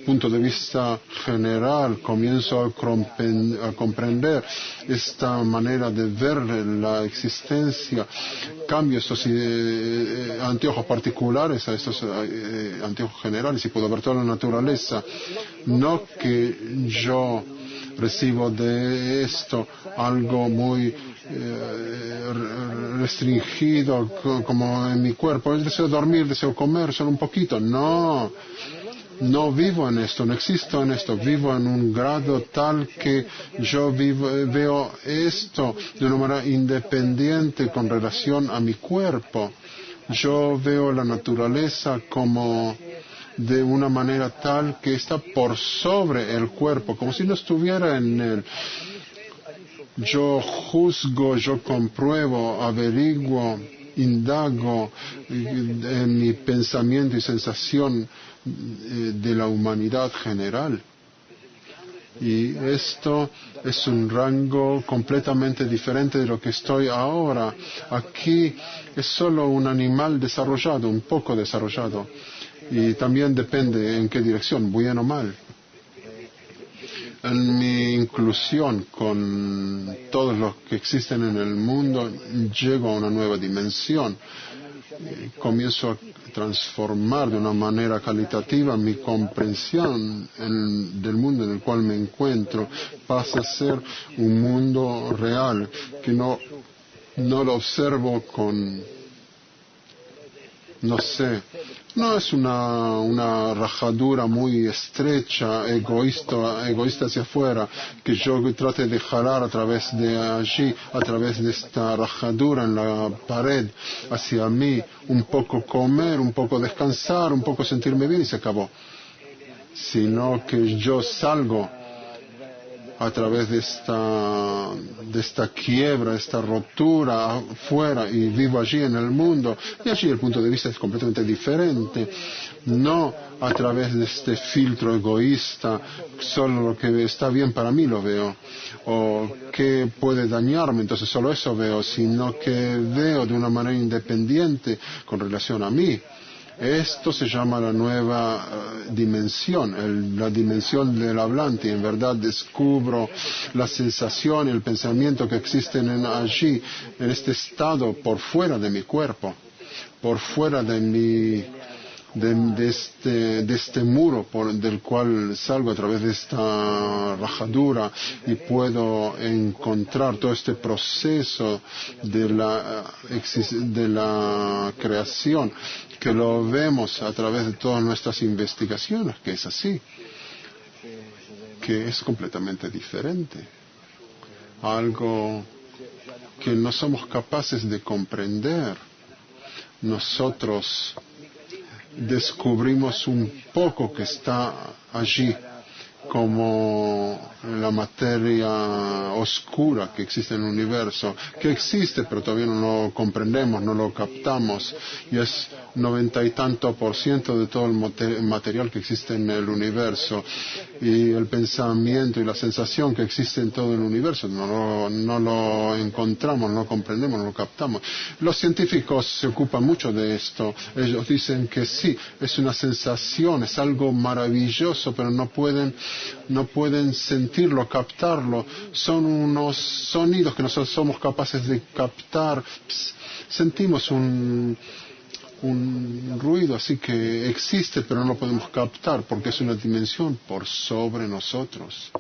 punto de vista general, comienzo a comprender esta manera de ver la existencia, cambio estos anteojos particulares a estos anteojos generales y puedo ver toda la naturaleza. No que yo recibo de esto algo muy restringido como en mi cuerpo. Deseo dormir, deseo comer solo un poquito. No vivo en esto, no existo en esto. Vivo en un grado tal que yo veo esto de una manera independiente con relación a mi cuerpo. Yo veo la naturaleza como de una manera tal que está por sobre el cuerpo, como si no estuviera en él. Yo juzgo, yo compruebo, averiguo, indago en mi pensamiento y sensación de la humanidad general. Y esto es un rango completamente diferente de lo que estoy ahora. Aquí es solo un animal desarrollado, un poco desarrollado. Y también depende en qué dirección, bien o mal. En mi inclusión con todos los que existen en el mundo, llego a una nueva dimensión. Comienzo a transformar de una manera calitativa mi comprensión del mundo en el cual me encuentro. Pasa a ser un mundo real, que no lo observo con, no sé, no es una rajadura muy estrecha, egoísta hacia afuera, que yo trate de jalar a través de allí, a través de esta rajadura en la pared, hacia mí, un poco comer, un poco descansar, un poco sentirme bien y se acabó. Sino que yo salgo a través de esta quiebra, esta rotura afuera y vivo allí en el mundo, y allí el punto de vista es completamente diferente. No a través de este filtro egoísta, solo lo que está bien para mí lo veo, o que puede dañarme, entonces solo eso veo, sino que veo de una manera independiente con relación a mí. Esto se llama la nueva dimensión, la dimensión del hablante. En verdad descubro la sensación y el pensamiento que existen allí, en este estado, por fuera de mi cuerpo, por fuera de este muro del cual salgo a través de esta rajadura, y puedo encontrar todo este proceso de la creación, que lo vemos a través de todas nuestras investigaciones, que es así, que es completamente diferente, algo que no somos capaces de comprender. Nosotros descubrimos un poco que está allí, como la materia oscura que existe en el universo, que existe pero todavía no lo comprendemos, no lo captamos, y es 90 y tanto % de todo el material que existe en el universo, y el pensamiento y la sensación que existe en todo el universo no lo encontramos, no lo comprendemos, no lo captamos. Los científicos se ocupan mucho de esto. Ellos dicen que sí, es una sensación, es algo maravilloso, pero no pueden sentirlo, captarlo. Son unos sonidos que nosotros somos capaces de captar. Sentimos un ruido así que existe, pero no lo podemos captar porque es una dimensión por sobre nosotros.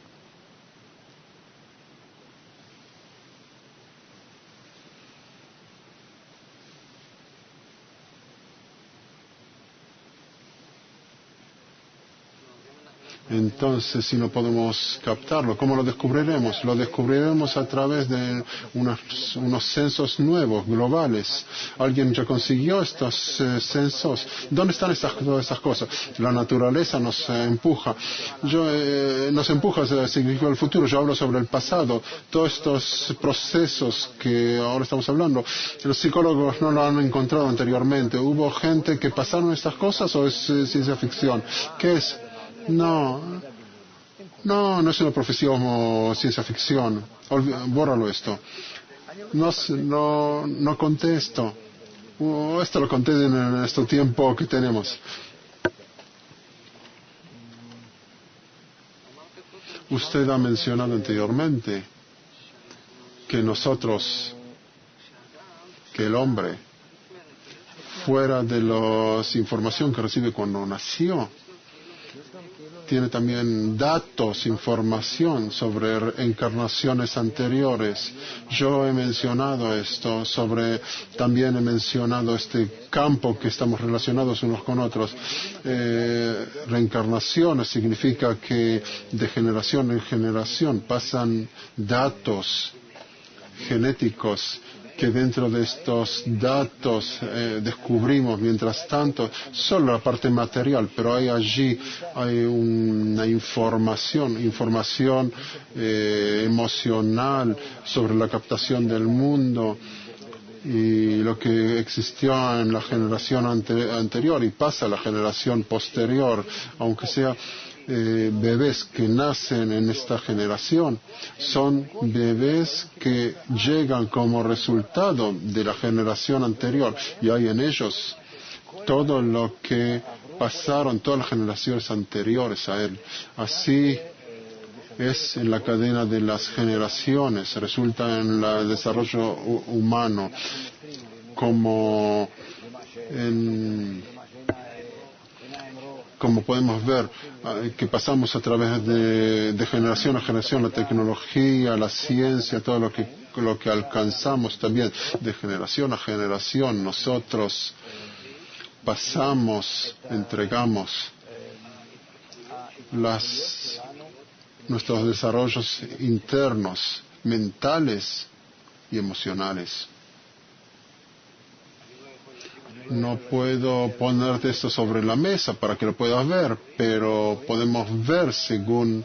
Entonces, si no podemos captarlo, ¿cómo lo descubriremos? Lo descubriremos a través de unos censos nuevos, globales. Alguien ya consiguió estos censos. ¿Dónde están todas estas cosas? La naturaleza nos empuja. Nos empuja, significa el futuro. Yo hablo sobre el pasado. Todos estos procesos que ahora estamos hablando, los psicólogos no lo han encontrado anteriormente. ¿Hubo gente que pasaron estas cosas o es ciencia ficción? ¿Qué es? No es una profecía o ciencia ficción. Bórralo esto. No conté esto. Esto lo conté en este tiempo que tenemos. Usted ha mencionado anteriormente que el hombre, fuera de la información que recibe cuando nació, tiene también datos, información sobre encarnaciones anteriores. Yo he mencionado esto, también he mencionado este campo que estamos relacionados unos con otros. Reencarnaciones significa que de generación en generación pasan datos genéticos que dentro de estos datos descubrimos, mientras tanto, solo la parte material, pero hay una información emocional sobre la captación del mundo y lo que existió en la generación anterior y pasa a la generación posterior, aunque sea bebés que nacen en esta generación, son bebés que llegan como resultado de la generación anterior y hay en ellos todo lo que pasaron todas las generaciones anteriores a él. Así es en la cadena de las generaciones, resulta en el desarrollo humano, como podemos ver, que pasamos a través de generación a generación, la tecnología, la ciencia, todo lo que alcanzamos también, de generación a generación, nosotros entregamos nuestros desarrollos internos, mentales y emocionales. No puedo ponerte esto sobre la mesa para que lo puedas ver, pero podemos ver según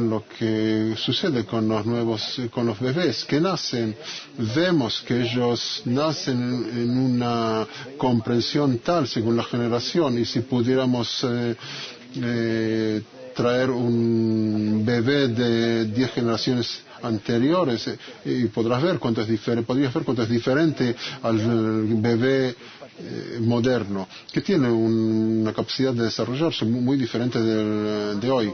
lo que sucede con los bebés que nacen. Vemos que ellos nacen en una comprensión tal según la generación, y si pudiéramos traer un bebé de 10 generaciones anteriores y podrías ver cuánto es diferente al bebé moderno, que tiene una capacidad de desarrollarse muy diferente de hoy.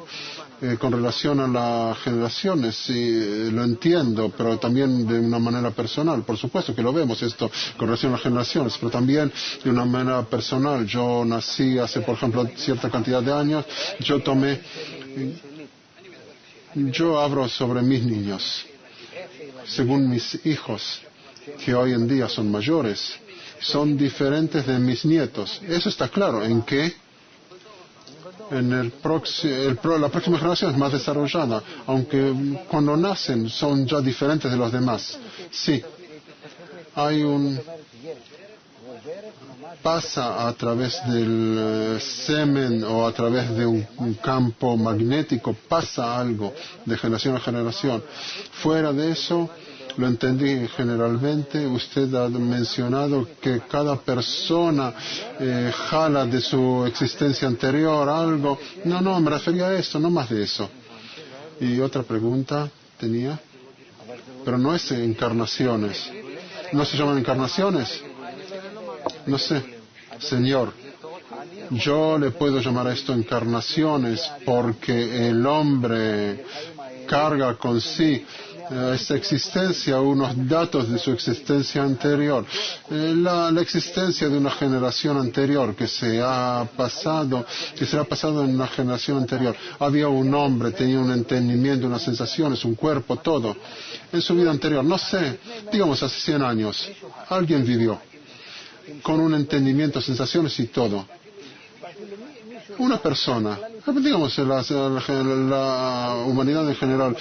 Con relación a las generaciones, sí, lo entiendo, pero también de una manera personal. Por supuesto que lo vemos esto con relación a las generaciones, pero también de una manera personal. Yo nací hace, por ejemplo, cierta cantidad de años. Yo hablo sobre mis niños, según mis hijos, que hoy en día son mayores, son diferentes de mis nietos. Eso está claro. ¿En qué? La próxima generación es más desarrollada, aunque cuando nacen son ya diferentes de los demás. Sí, hay pasa a través del semen o a través de un campo magnético, pasa algo de generación a generación. Fuera de eso, lo entendí generalmente. Usted ha mencionado que cada persona jala de su existencia anterior algo. No, me refería a esto, no más de eso. Y otra pregunta tenía, pero no es encarnaciones. ¿No se llaman encarnaciones? No sé, Señor. Yo le puedo llamar a esto encarnaciones porque el hombre carga con sí esta existencia, unos datos de su existencia anterior, la existencia de una generación anterior que será pasado en una generación anterior. Había un hombre, tenía un entendimiento, unas sensaciones, un cuerpo, todo, en su vida anterior. No sé, digamos hace 100 años, alguien vivió con un entendimiento, sensaciones y todo. Una persona, digamos la humanidad en general,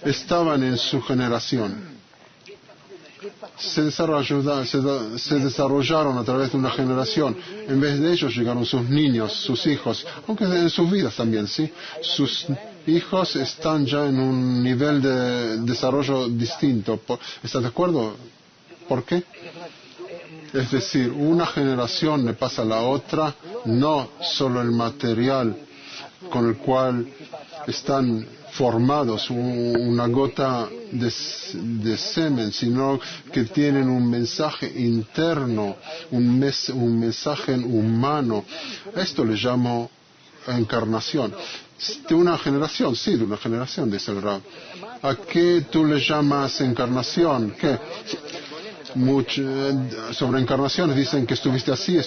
estaban en su generación. Se desarrollaron a través de una generación. En vez de ellos llegaron sus niños, sus hijos, aunque en sus vidas también, ¿sí? Sus hijos están ya en un nivel de desarrollo distinto. ¿Estás de acuerdo? ¿Por qué? Es decir, una generación le pasa a la otra, no solo el material con el cual están formados, una gota de semen, sino que tienen un mensaje interno, un mensaje humano. Esto le llamo encarnación. De una generación, sí, de una generación, dice el Rab. ¿A qué tú le llamas encarnación? ¿Qué? Sobre encarnaciones dicen que estuviste así,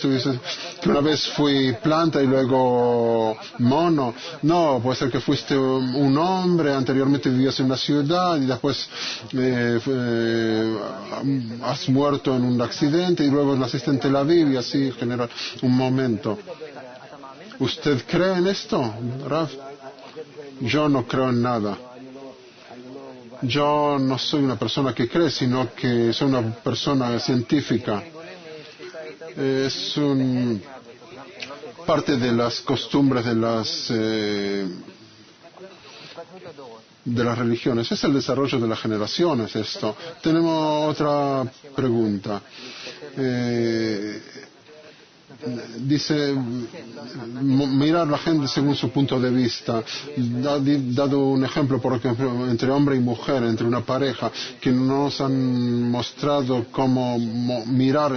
que una vez fui planta y luego mono. No, puede ser que fuiste un hombre, anteriormente vivías en una ciudad y después has muerto en un accidente y luego naciste en Tel Aviv y así en general. Un momento. ¿Usted cree en esto, Rav? Yo no creo en nada. Yo no soy una persona que cree, sino que soy una persona científica. Es parte de las costumbres de las religiones. Es el desarrollo de las generaciones esto. Tenemos otra pregunta. Dice mirar a la gente según su punto de vista. Dado un ejemplo, por ejemplo, entre hombre y mujer, entre una pareja, que nos han mostrado cómo mirar,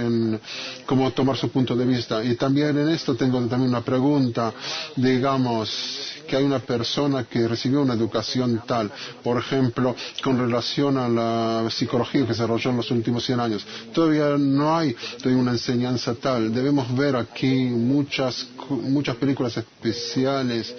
cómo tomar su punto de vista. Y también en esto tengo también una pregunta. Digamos que hay una persona que recibió una educación tal, por ejemplo, con relación a la psicología que se desarrolló en los últimos 100 años. Todavía no hay una enseñanza tal. Debemos ver aquí muchas películas especiales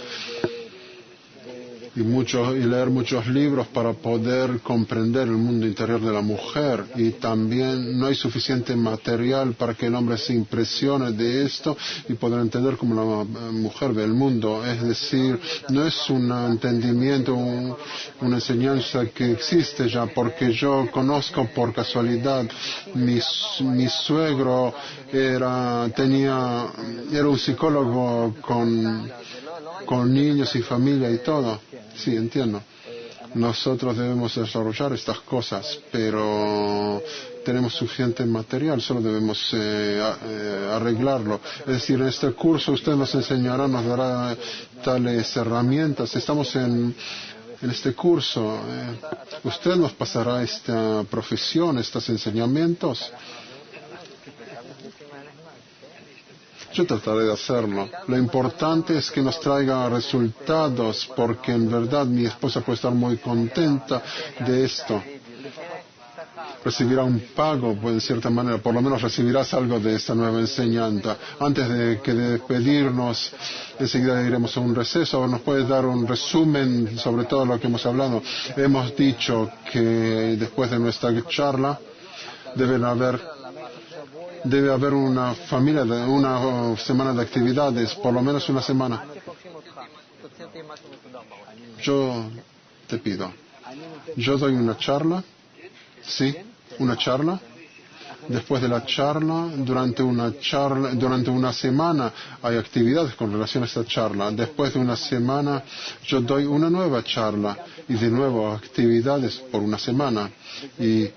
y leer muchos libros para poder comprender el mundo interior de la mujer, y también no hay suficiente material para que el hombre se impresione de esto y poder entender cómo la mujer ve el mundo. Es decir, no es un entendimiento, una enseñanza que existe ya, porque yo conozco por casualidad, mi suegro era un psicólogo con niños y familia y todo. Sí, entiendo. Nosotros debemos desarrollar estas cosas, pero tenemos suficiente material, solo debemos arreglarlo. Es decir, en este curso usted nos enseñará, nos dará tales herramientas. Estamos en este curso. Usted nos pasará esta profesión, estos enseñamientos. Yo trataré de hacerlo. Lo importante es que nos traiga resultados, porque en verdad mi esposa puede estar muy contenta de esto. Recibirá un pago, pues, en cierta manera, por lo menos recibirás algo de esta nueva enseñanza. Antes de despedirnos, enseguida iremos a un receso. ¿Nos puedes dar un resumen sobre todo lo que hemos hablado? Hemos dicho que después de nuestra charla debe haber una semana de actividades, por lo menos una semana. Yo te pido, yo doy una charla, sí, una charla, Después de la charla, durante una semana hay actividades con relación a esta charla. Después de una semana yo doy una nueva charla y de nuevo actividades por una semana. Y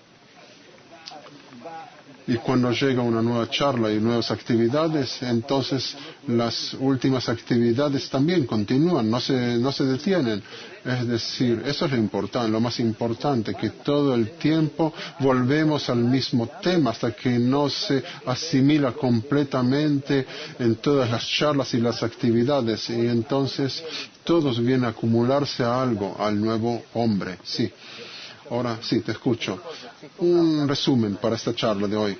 cuando llega una nueva charla y nuevas actividades, entonces las últimas actividades también continúan, no se detienen. Es decir, eso es lo más importante, que todo el tiempo volvemos al mismo tema hasta que no se asimila completamente en todas las charlas y las actividades. Y entonces todos vienen a acumularse a algo, al nuevo hombre. Sí. Ahora sí, te escucho. Un resumen para esta charla de hoy.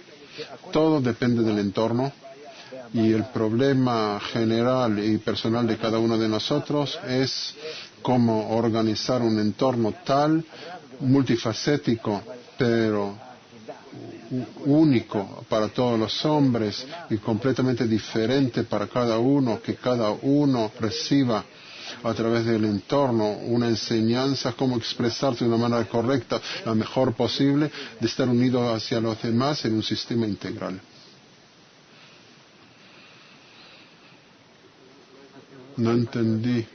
Todo depende del entorno y el problema general y personal de cada uno de nosotros es cómo organizar un entorno tal, multifacético, pero único para todos los hombres y completamente diferente para cada uno, que cada uno reciba a través del entorno una enseñanza, cómo expresarse de una manera correcta, la mejor posible, de estar unido hacia los demás en un sistema integral. No entendí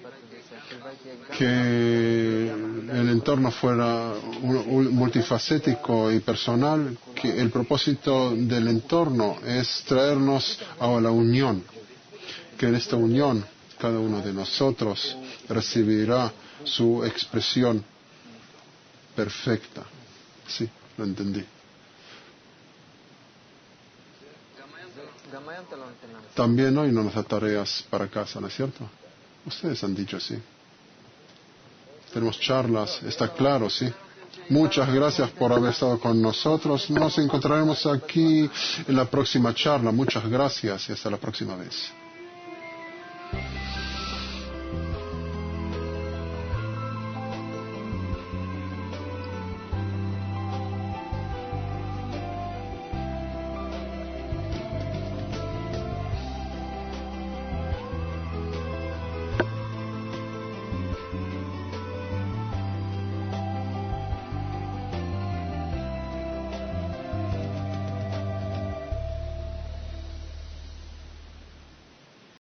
que el entorno fuera multifacético y personal, que el propósito del entorno es traernos a la unión, que en esta unión cada uno de nosotros recibirá su expresión perfecta. Sí, lo entendí. También hoy no nos da tareas para casa, ¿no es cierto? Ustedes han dicho sí. Tenemos charlas, está claro, sí. Muchas gracias por haber estado con nosotros. Nos encontraremos aquí en la próxima charla. Muchas gracias y hasta la próxima vez.